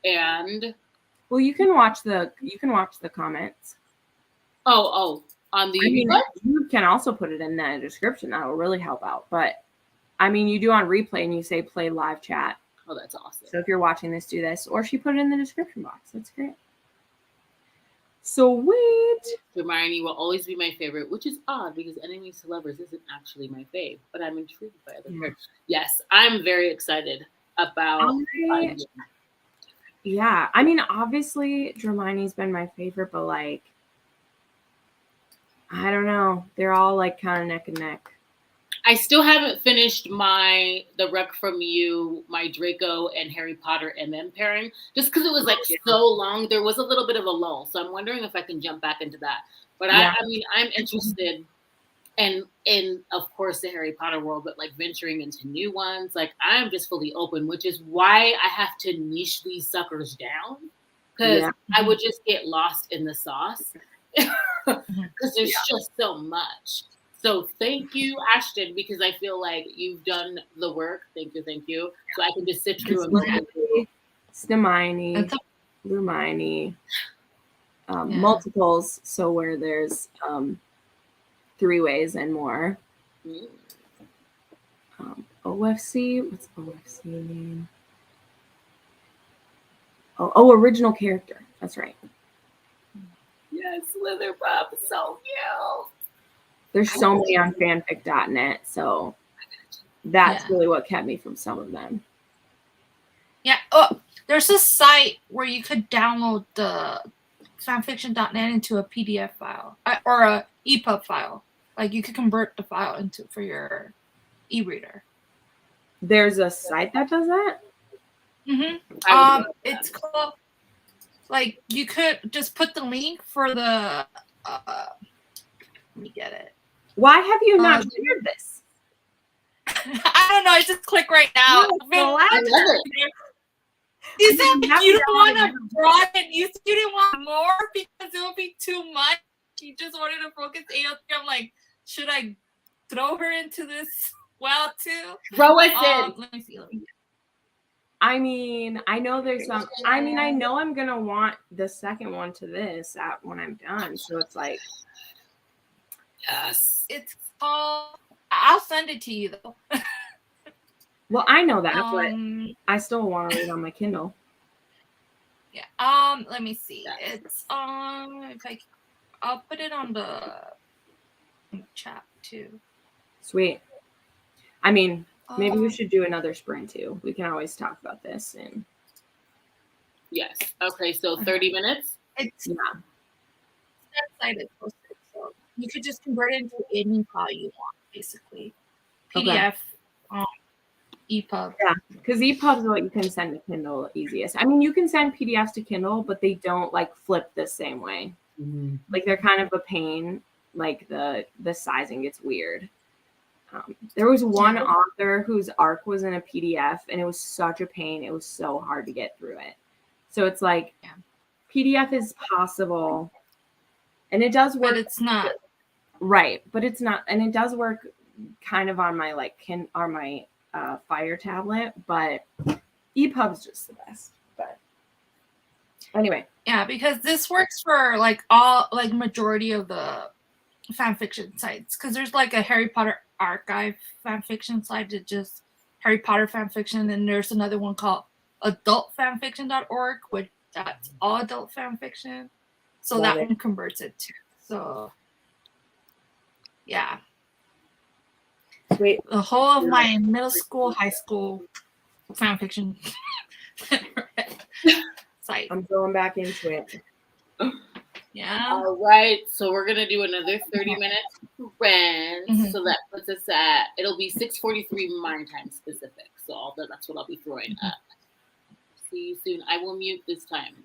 and
Well, you can watch the comments.
on the
I mean, you can also put it in the description. That will really help out. But I mean, you do on replay and you say play live chat.
Oh, that's awesome.
So if you're watching this, do this. Or she put it in the description box. That's great. Sweet.
Hermione will always be my favorite, which is odd because Enemies to Lovers isn't actually my fave, but I'm intrigued by other characters. Yes, I'm very excited about.
Yeah, I mean, obviously, Hermione's been my favorite, but like, I don't know. They're all like kind of neck and neck.
I still haven't finished the Rec from You, my Draco and Harry Potter MM pairing, just because it was like so long. There was a little bit of a lull, so I'm wondering if I can jump back into that. But I mean, I'm interested in of course the Harry Potter world, but like venturing into new ones. Like I'm just fully open, which is why I have to niche these suckers down, because I would just get lost in the sauce because there's just so much. So thank you, Ashton, because I feel like you've done the work. Thank you. So I can just sit through and
Hermione, Lumini, multiples. So where there's 3 ways and more. OFC. What's OFC mean? Oh, original character. That's right.
Yes, Slitherpuff, so cute.
There's so many on fanfic.net, so that's really what kept me from some of them.
Yeah. Oh, there's a site where you could download the fanfiction.net into a PDF file or a EPUB file. Like you could convert the file for your e-reader.
There's a site that does that?
Mm-hmm. It's called, like, you could just put the link for the let me get it.
Why have you not shared this?
I don't know. I just click right now.
I love it.
You said you don't want to broaden. You didn't want more because it would be too much. You just wanted to focus AO3. I'm like, should I throw her into this well too?
Throw us in.
Let me see.
I mean, I know there's some. I mean, I know I'm gonna want the second one to this when I'm done. So it's like,
yes,
it's called. I'll send it to you though.
Well, I know that, but I still want to read on my Kindle.
Yeah. Let me see. It's if I'll put it on the chat too.
Sweet. I mean, maybe we should do another spring too. We can always talk about this and.
Yes. Okay. So 30 minutes.
It's that site is posted, so you could just convert it into any file you want, basically. PDF. EPUB.
Yeah, because EPUB is what you can send to Kindle easiest. I mean, you can send PDFs to Kindle, but they don't like flip the same way. Mm-hmm. Like they're kind of a pain. Like the sizing gets weird. There was one author whose arc was in a PDF, and it was such a pain. It was so hard to get through it. So it's like PDF is possible, and it does work.
But it's not
right. But it's not, and it does work kind of on my my Fire tablet, but EPUB's just the best. But anyway,
because this works for like all majority of the fan fiction sites, because there's like a Harry Potter archive fan fiction site that just Harry Potter fan fiction, and there's another one called adultfanfiction.org, which that's all adult fan fiction. So that one converts it too. So
sweet.
The whole of my middle school, high school fan fiction site.
I'm going back into it.
Yeah.
All right. So we're gonna do another 30 minutes rent. Mm-hmm. So that puts us at, it'll be 6:43 my time specific. So that's what I'll be throwing up. See you soon. I will mute this time.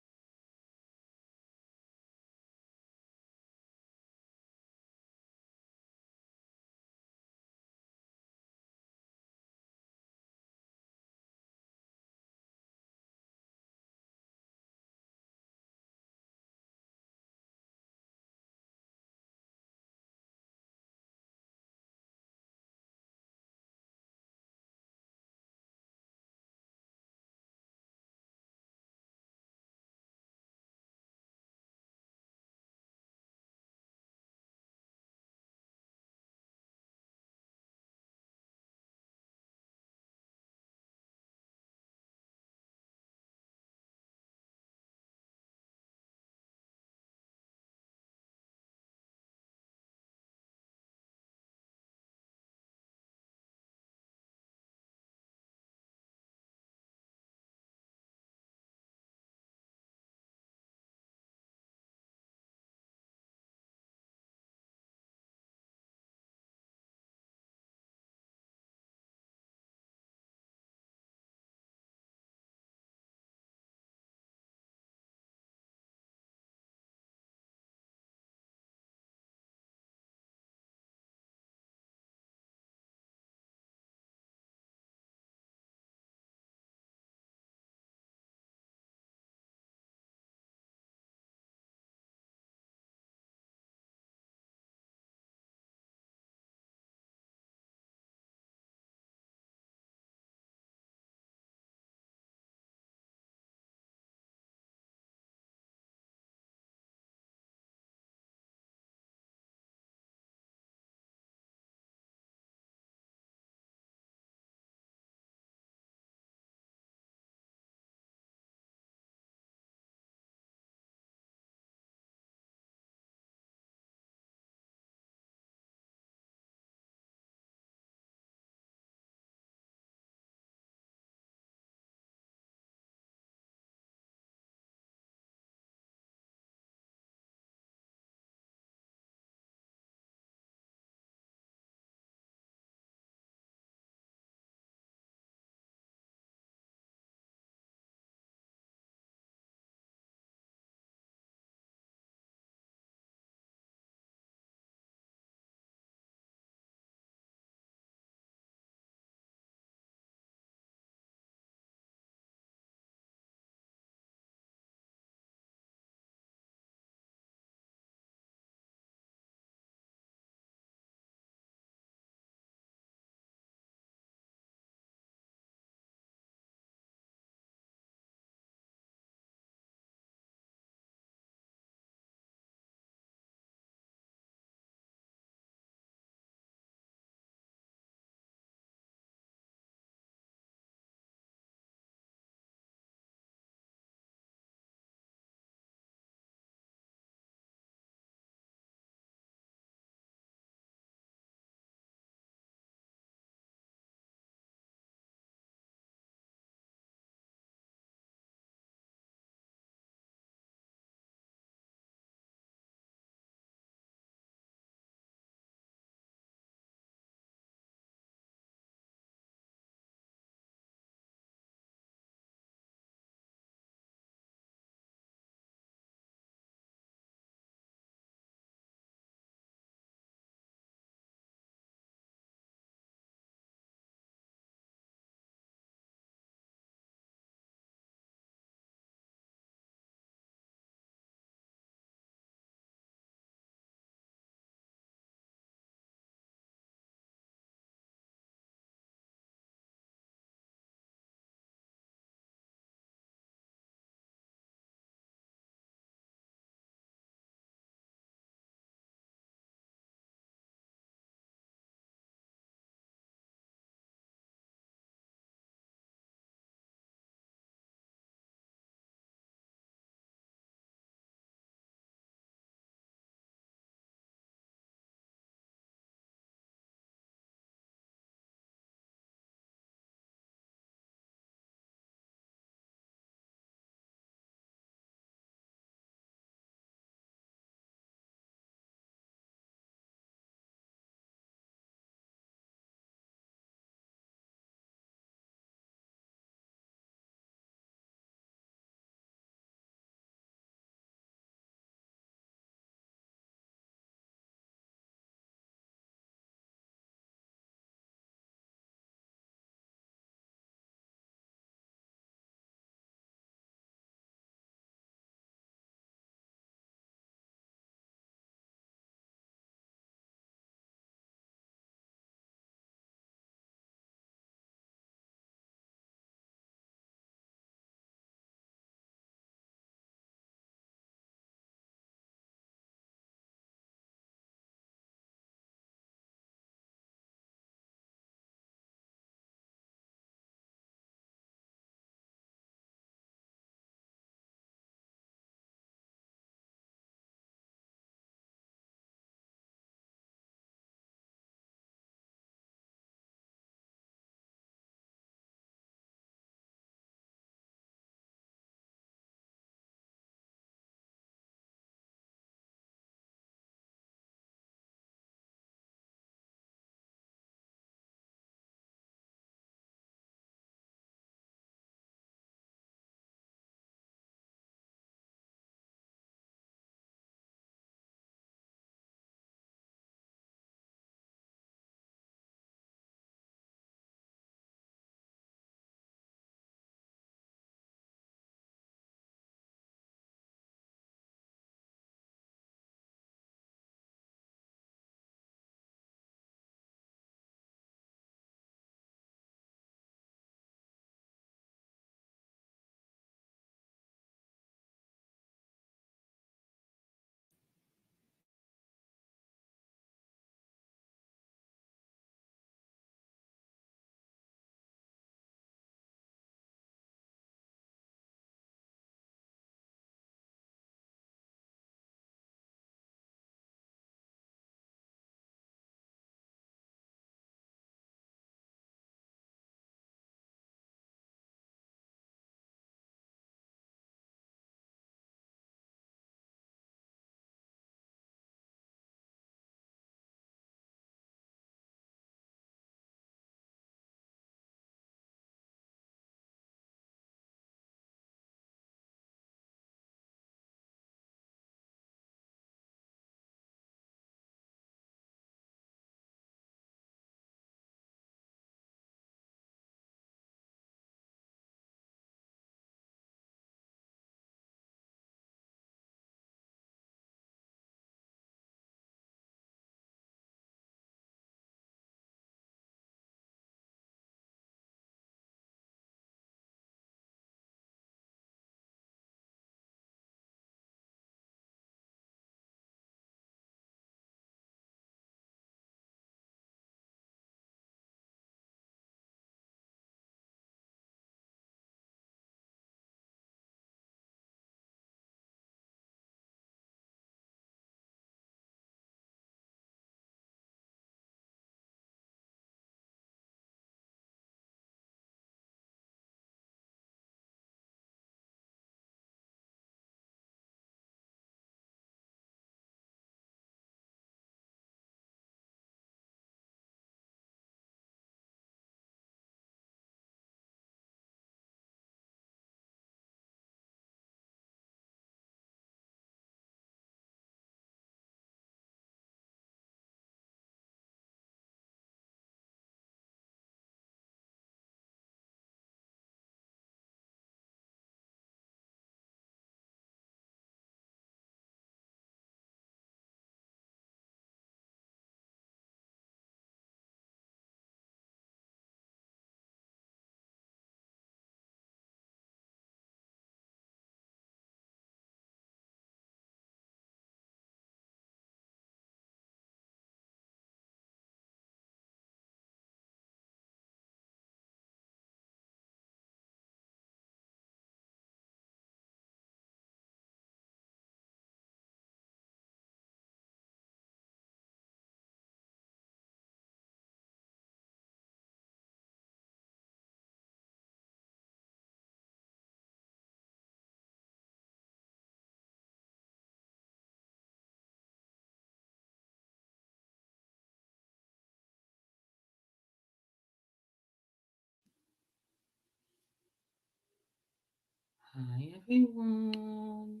Hi, everyone.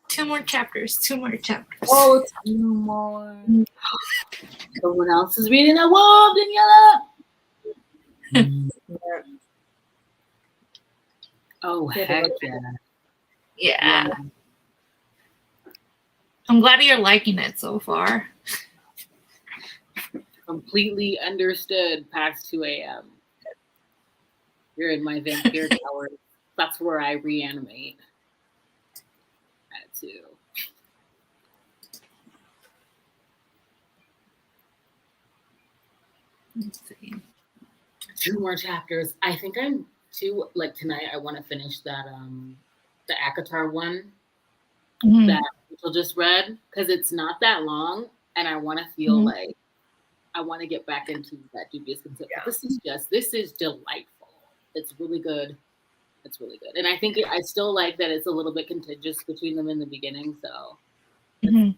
Two more chapters.
Oh, two more. Someone else is reading a wall, Daniela. Oh, heck yeah.
Yeah. I'm glad you're liking it so far.
Completely understood past 2 a.m. You're in my vampire tower. That's where I reanimate. At 2.
Let's see.
2 more chapters. I think I'm too, like tonight I want to finish that the Akatar one that Rachel just read, because it's not that long and I want to feel like I want to get back into that dubious concept. Yeah. This is delightful. It's really good. It's really good. And I think I still like that it's a little bit contentious between them in the beginning. So, and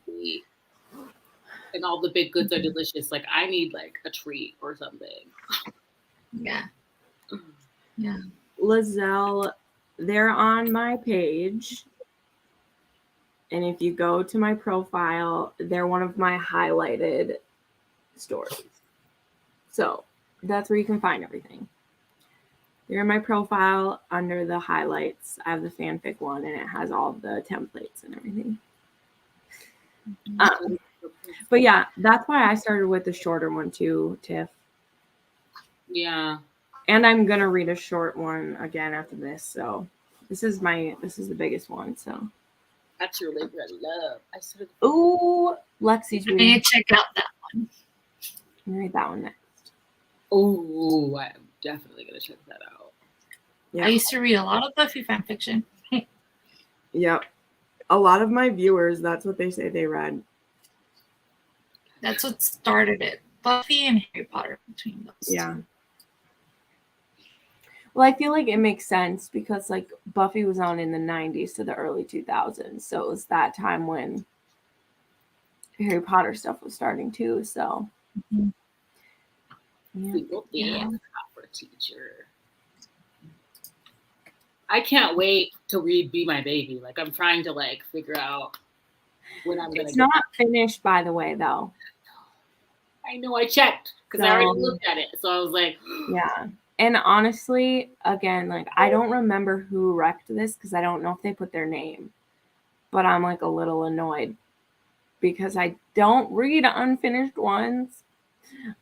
all the big goods are delicious. Like, I need like a treat or something.
Yeah. Yeah.
Lizelle, they're on my page. And if you go to my profile, they're one of my highlighted stories. So that's where you can find everything. They're in my profile under the highlights. I have the fanfic one, and it has all the templates and everything. But yeah, that's why I started with the shorter one too, Tiff.
Yeah.
And I'm gonna read a short one again after this. So this is the biggest one. So
that's your labor of love. I started.
Ooh, Lexi's reading.
I need to check out that one.
I'm gonna read that one next.
Oh, I'm definitely gonna check that out.
Yeah. I used to read a lot of Buffy fanfiction.
Yep. A lot of my viewers, that's what they say they read.
That's what started it. Buffy and Harry Potter between those.
Yeah. Well, I feel like it makes sense because like Buffy was on in the 90s to the early 2000s. So it was that time when Harry Potter stuff was starting too. So
yeah. For a teacher. I can't wait to read Be My Baby. Like, I'm trying to like figure out when I'm gonna.
It's not finished, by the way, though.
I know, I checked because I already looked at it. So I was like,
yeah. And honestly, again, like I don't remember who wrecked this because I don't know if they put their name. But I'm like a little annoyed because I don't read unfinished ones.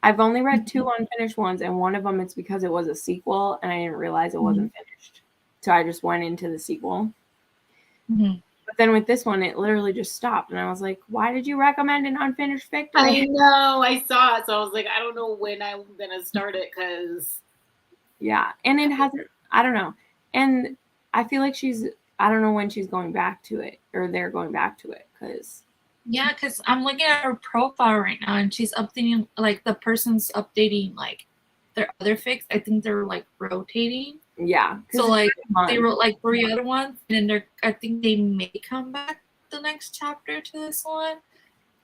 I've only read 2 unfinished ones, and one of them it's because it was a sequel and I didn't realize it wasn't finished. So I just went into the sequel. But then with this one, it literally just stopped. And I was like, why did you recommend an unfinished fic?
I know, I saw it. So I was like, I don't know when I'm going to start it because.
Yeah. And it hasn't, I don't know. And I feel like I don't know when she's going back to it or they're going back to it because.
Yeah, because I'm looking at her profile right now and she's updating, like the person's updating like their other fics. I think they're like rotating.
Yeah.
So like they wrote like 3 other ones and then I think they may come back the next chapter to this one.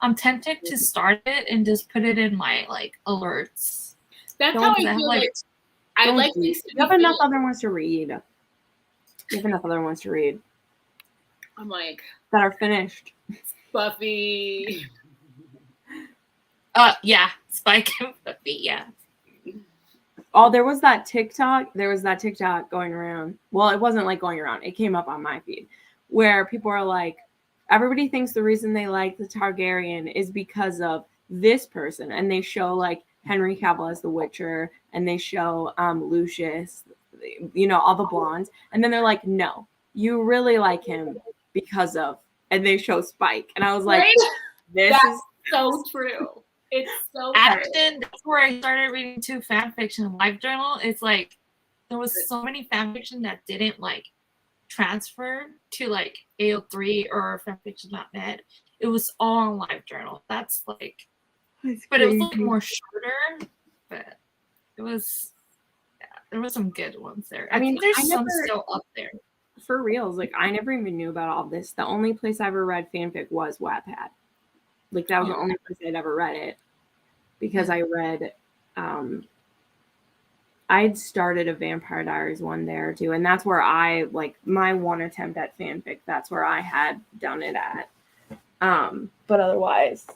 I'm tempted to start it and just put it in my like alerts.
That's how I feel like I like
you have enough other ones to read. You have enough other ones to read.
I'm like
that are finished.
Buffy.
Yeah, Spike and Buffy, yeah.
Oh, there was that TikTok going around. Well, it wasn't like going around. It came up on my feed where people are like, everybody thinks the reason they like the Targaryen is because of this person. And they show like Henry Cavill as the Witcher and they show Lucius, you know, all the blondes. And then they're like, no, you really like him because of, and they show Spike. And I was like, this is
so true. It's so
Ashton, that's where I started reading too fan fiction live journal. It's like there was so many fan fiction that didn't like transfer to like AO3 or fanfiction.net. It was all on live journal. That's like but it was like more shorter, but it was there was some good ones there. I mean there's some still up there.
For reals, like I never even knew about all this. The only place I ever read fanfic was Wattpad. Like that was the only place I'd ever read it, because I read I'd started a Vampire Diaries one there too, and that's where I like my one attempt at fanfic. That's where I had done it at. But otherwise,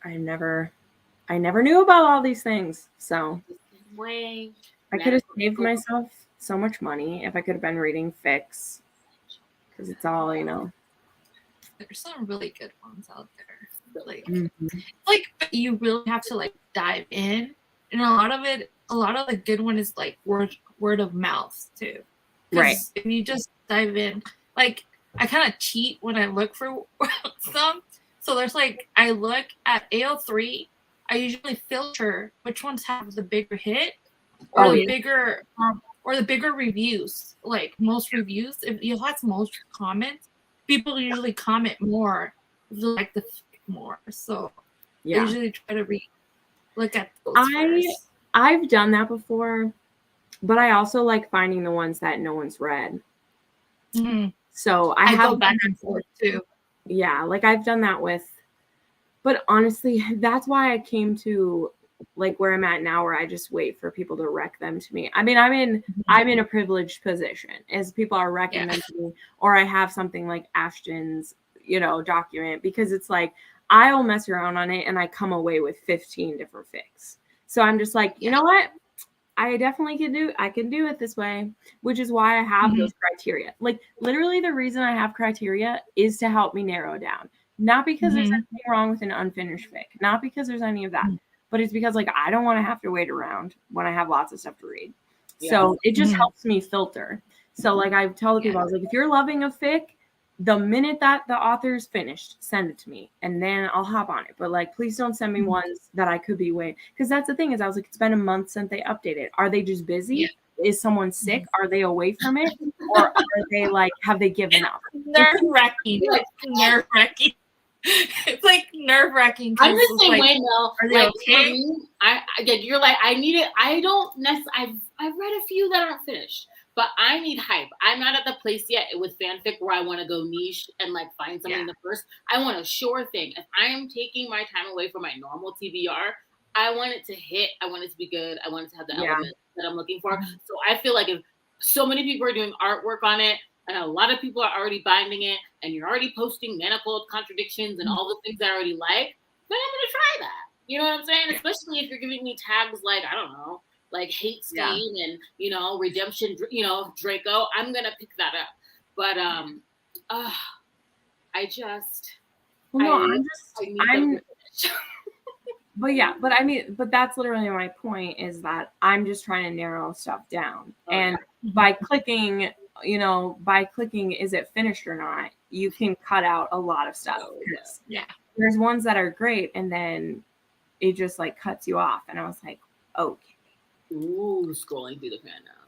I never knew about all these things. So
Way.
I could have saved myself so much money if I could have been reading fics, because it's all, you know.
There's some really good ones out there. Like,
Mm-hmm.
like you really have to like dive in, and a lot of the good one is like word of mouth too.
Right.
If you just dive in, like I kind of cheat when I look for some. So there's like I look at AO3. I usually filter which ones have the bigger hit or the bigger reviews. Like most reviews, if you have most comments, people usually comment more if they like the fic more. So I usually try to look at those first.
I've done that before, but I also like finding the ones that no one's read.
Mm-hmm.
So I have
go back and forth too.
Yeah, like I've done that with. But honestly, that's why I came to like where I'm at now, where I just wait for people to rec them to me. I mean, I'm in a privileged position as people are recommending me, or I have something like Ashton's, you know, document, because it's like I'll mess around on it and I come away with 15 different fics. So I'm just like, you know what? I definitely can do it this way, which is why I have those criteria. Like literally the reason I have criteria is to help me narrow down. Not because there's anything wrong with an unfinished fic, not because there's any of that, but it's because like I don't want to have to wait around when I have lots of stuff to read. Yeah. So it just helps me filter. So like I tell the people, I was like, if you're loving a fic, the minute that the author's finished, send it to me and then I'll hop on it. But like, please don't send me ones that I could be waiting. Because that's the thing is I was like, it's been a month since they updated. Are they just busy? Yeah. Is someone sick? Are they away from it? Or are they like, have they given up?
Nerve-wracking. It's nerve-wracking. It's like nerve-wracking.
I'm the same way, Mel.
Are they
like,
okay?
For me, you're like, I need it. I don't necessarily. I've read a few that aren't finished, but I need hype. I'm not at the place yet with fanfic where I want to go niche and like find something the first. I want a sure thing. If I am taking my time away from my normal TBR, I want it to hit. I want it to be good. I want it to have the elements that I'm looking for. So I feel like if so many people are doing artwork on it, and a lot of people are already binding it, and you're already posting manifold contradictions and all the things I already like, then I'm going to try that. You know what I'm saying? Especially if you're giving me tags like, I don't know, like hate stain and, you know, redemption, you know, Draco. I'm going to pick that up. But I just,
but I mean, but that's literally my point, is that I'm just trying to narrow stuff down. And by clicking, you know, is it finished or not, you can cut out a lot of stuff. There's ones that are great and then it just like cuts you off. And I was like, okay.
Ooh, scrolling through the fan now.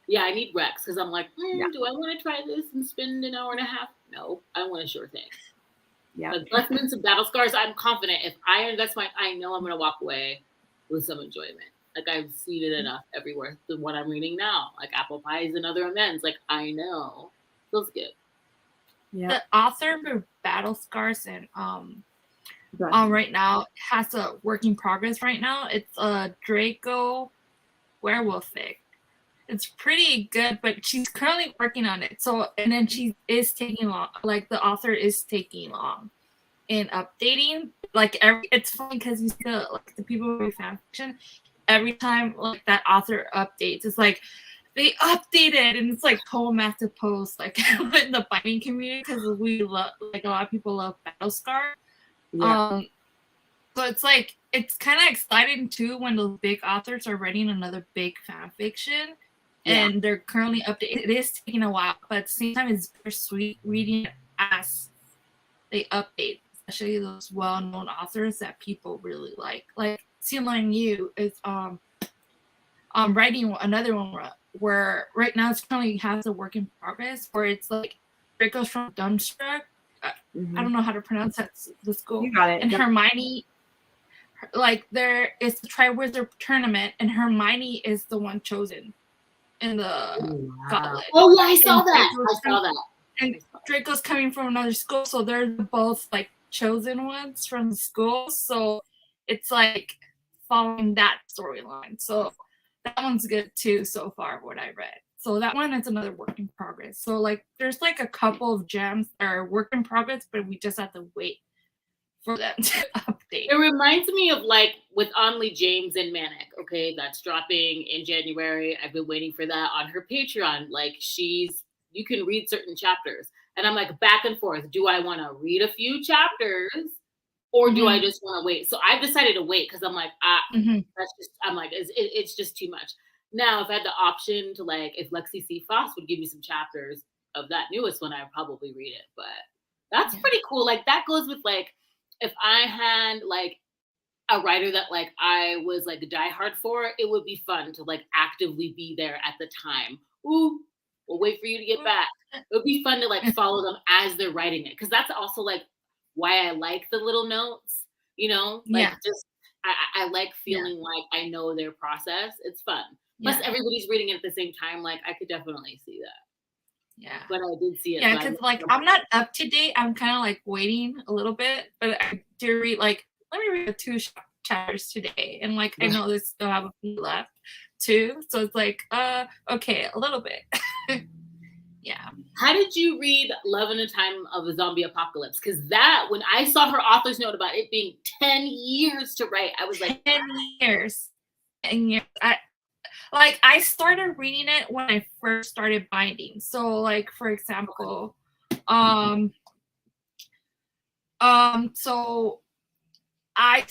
Yeah, I need recs because I'm like, do I want to try this and spend an hour and a half? No, I want a sure thing. Yeah. Investments and battle scars, I'm confident if I invest I know I'm going to walk away with some enjoyment. Like I've seen it enough everywhere. The one I'm reading now, like Apple Pies and Other Amends, like I know. Feels good.
Yeah. The author of Battle Scars and right now has a work in progress right now. It's a Draco werewolf fic. It's pretty good, but she's currently working on it. So and then she is taking long, like the author is taking long in updating. Like it's funny because you still like the people who read fan fiction. Every time like that author updates, it's like they updated, and it's like whole massive post like in the binding community because we love like a lot of people love Battlescar. So it's like it's kind of exciting too when those big authors are writing another big fan fiction, and they're currently updating. It is taking a while, but at the same time, it's bittersweet reading it as they update, especially those well-known authors that people really like. Like Celine Yu is writing another one where right now it's currently has a work in progress where it's like it goes from Dumbstruck. I don't know how to pronounce that. The school.
You got it.
And Hermione, like there is the Triwizard tournament, and Hermione is the one chosen in the gauntlet.
Oh yeah, I saw that.
And Draco's coming from another school, so they're both like chosen ones from the school. So it's like following that storyline. So that one's good too so far, what I read. So that one is another work in progress. So like there's like a couple of gems that are work in progress, but we just have to wait for them to update.
It reminds me of like with Only James and Manic, okay, that's dropping in January. I've been waiting for that on her Patreon. Like you can read certain chapters. And I'm like back and forth. Do I want to read a few chapters or do I just want to wait? So I've decided to wait because I'm like, it's just too much. Now, if I had the option to like, if Lexi C. Foss would give me some chapters of that newest one, I'd probably read it. But that's pretty cool. Like that goes with like, if I had like a writer that like I was like diehard for, it would be fun to like actively be there at the time. Ooh, we'll wait for you to get back. It would be fun to like follow them as they're writing it. Cause that's also like why I like the little notes, you know, like just, I like feeling like I know their process. It's fun. Plus everybody's reading it at the same time. Like I could definitely see that.
Yeah.
But I did see it.
Yeah. Cause like I'm not up to date. I'm kind of like waiting a little bit, but I do read like, let me read the 2 chapters today. And like, I know they still have a few left too. So it's like, okay, a little bit. Yeah.
How did you read Love in a Time of a Zombie Apocalypse? Because that, when I saw her author's note about it being 10 years to write, I was like,
10 years. 10 years. I started reading it when I first started binding. So like, for example, so I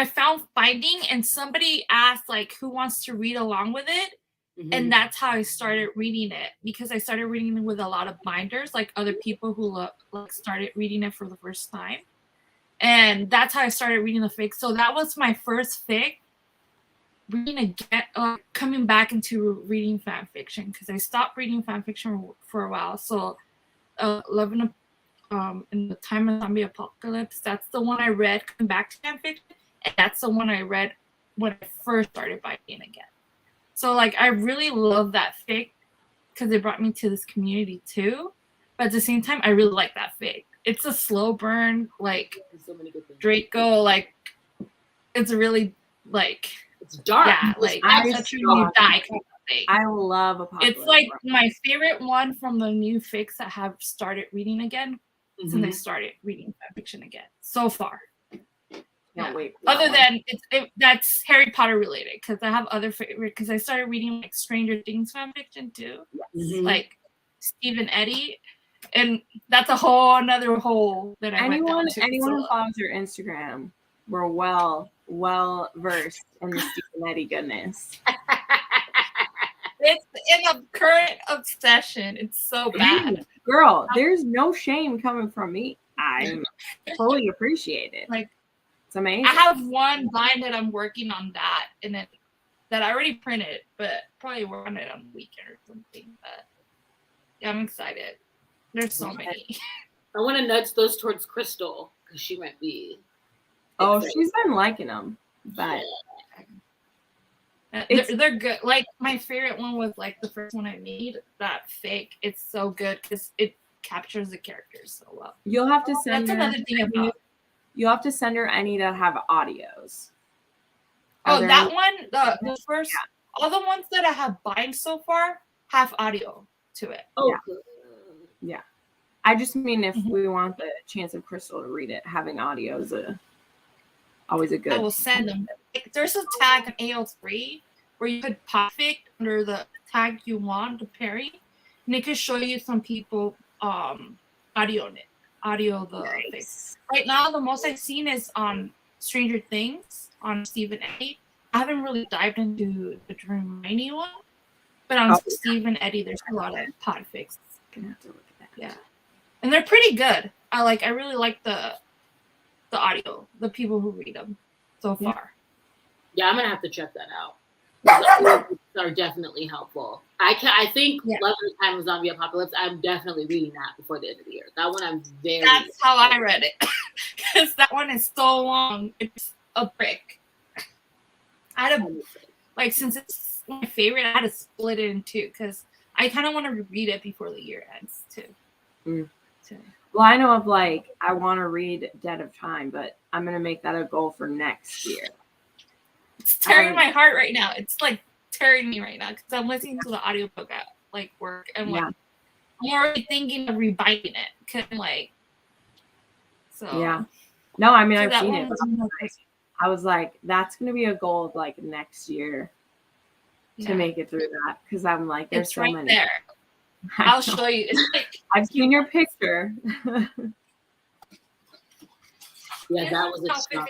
found binding and somebody asked like, who wants to read along with it? And that's how I started reading it, because I started reading it with a lot of binders, like other people who like started reading it for the first time. And that's how I started reading the fic. So that was my first fic. Reading again, coming back into reading fan fiction, because I stopped reading fan fiction for a while. So Love in the Time of Zombie Apocalypse, that's the one I read coming back to fan fiction. And that's the one I read when I first started binding again. So, like, I really love that fic because it brought me to this community, too. But at the same time, I really like that fic. It's a slow burn, like,
so many good things.
Draco, like, it's really, like...
It's dark.
Yeah, like, that's a you die kind of thing.
I love Apocalypse.
It's, like, my favorite one from the new fics that have started reading again since I started reading fanfiction again, so far.
Can't wait.
Other than that's Harry Potter related, because I have other favorite, because I started reading like Stranger Things fan fiction too, like Steve and Eddie, and that's a whole another hole that I went down to.
Anyone who follows your Instagram, we're well versed in the Steve and Eddie goodness.
It's in a current obsession. It's so bad,
girl. There's no shame coming from me. I fully appreciate it.
Like.
It's amazing.
I have one bind that I'm working on that, and then that I already printed, but probably work on it on the weekend or something. But yeah, I'm excited. There's so many.
I want to nudge those towards Crystal because she might be.
Oh, she's been liking them, but
they're good. Like my favorite one was like the first one I made. That fic. It's so good because it captures the characters so well.
You'll have to send.
That's another thing about.
You'll have to send her any that have audios.
Oh, that one, the first, all the ones that I have bind so far have audio to it.
Oh,
yeah. I just mean if we want the chance of Crystal to read it, having audio is always a good.
I will send them. Like, there's a tag in AO3 where you could pop it under the tag you want, the pairing, and it could show you some people audio in it. Nice. Right now, the most I've seen is on Stranger Things on Steve and Eddie. I haven't really dived into the Hermione one, but on Steve and Eddie, there's a lot of pod fics.
Gonna have to look at that.
Yeah, and they're pretty good. I really like the audio, the people who read them so far.
Yeah, I'm gonna have to check that out. Are definitely helpful. I think Love in the Time of Zombie Apocalypse, I'm definitely reading that before the end of the year. That one I'm very.
That's how I read it, because that one is so long. It's a brick. I had to since it's my favorite, I had to split it in two because I kind of want to read it before the year ends too.
Well, I know of like I want to read Dead of Time, but I'm gonna make that a goal for next year.
It's tearing my heart right now. It's like tearing me right now because I'm listening to the audiobook at like work and like I'm already thinking of rebuying it. Cause like so
yeah. No, I mean
so
I've
that
seen
one
it.
was
I was like, that's gonna be a goal of like next year to make it through that because I'm like, there's
it's
so
right
many.
there. I'll show you. It's like
I've seen your picture.
Yeah, that was a shock.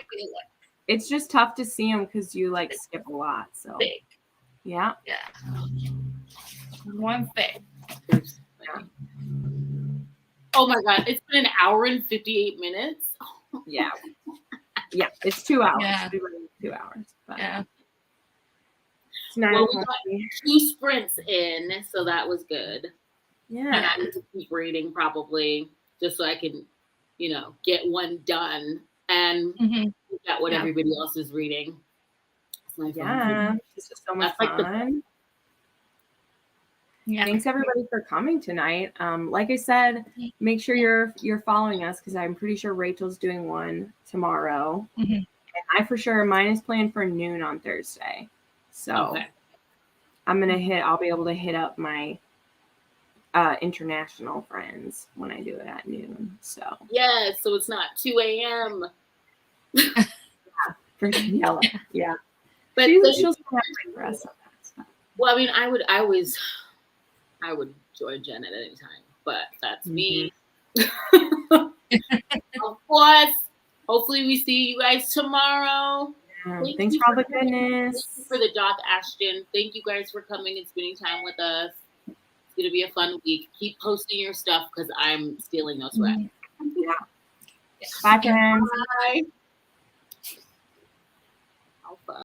It's just tough to see them because you like skip a lot. So
big.
yeah.
One thing.
Yeah.
Oh my god, it's been an hour and 58 minutes.
Yeah. Yeah, it's 2 hours.
Yeah.
2 hours. But
Yeah.
it's nice.
Well, we got 2 sprints in, so that was good. And
Yeah.
I need to keep reading probably just so I can, you know, get one done and look at what everybody else is reading.
Yeah. This is so much fun.
Yeah.
Thanks everybody for coming tonight. Like I said, make sure you're following us because I'm pretty sure Rachel's doing one tomorrow. And I for sure mine is planned for noon on Thursday. So I'll be able to hit up my international friends when I do it at noon. So
so it's not 2 a.m.
Yeah.
But
she'll have for us on that stuff.
Well, I mean, I would join Jen at any time, but that's me. Of course. Hopefully we see you guys tomorrow.
Thanks for all the goodness.
Thank you for the doc, Ashton. Thank you guys for coming and spending time with us. It's going to be a fun week. Keep posting your stuff because I'm stealing those reps.
Bye, friends.
Bye.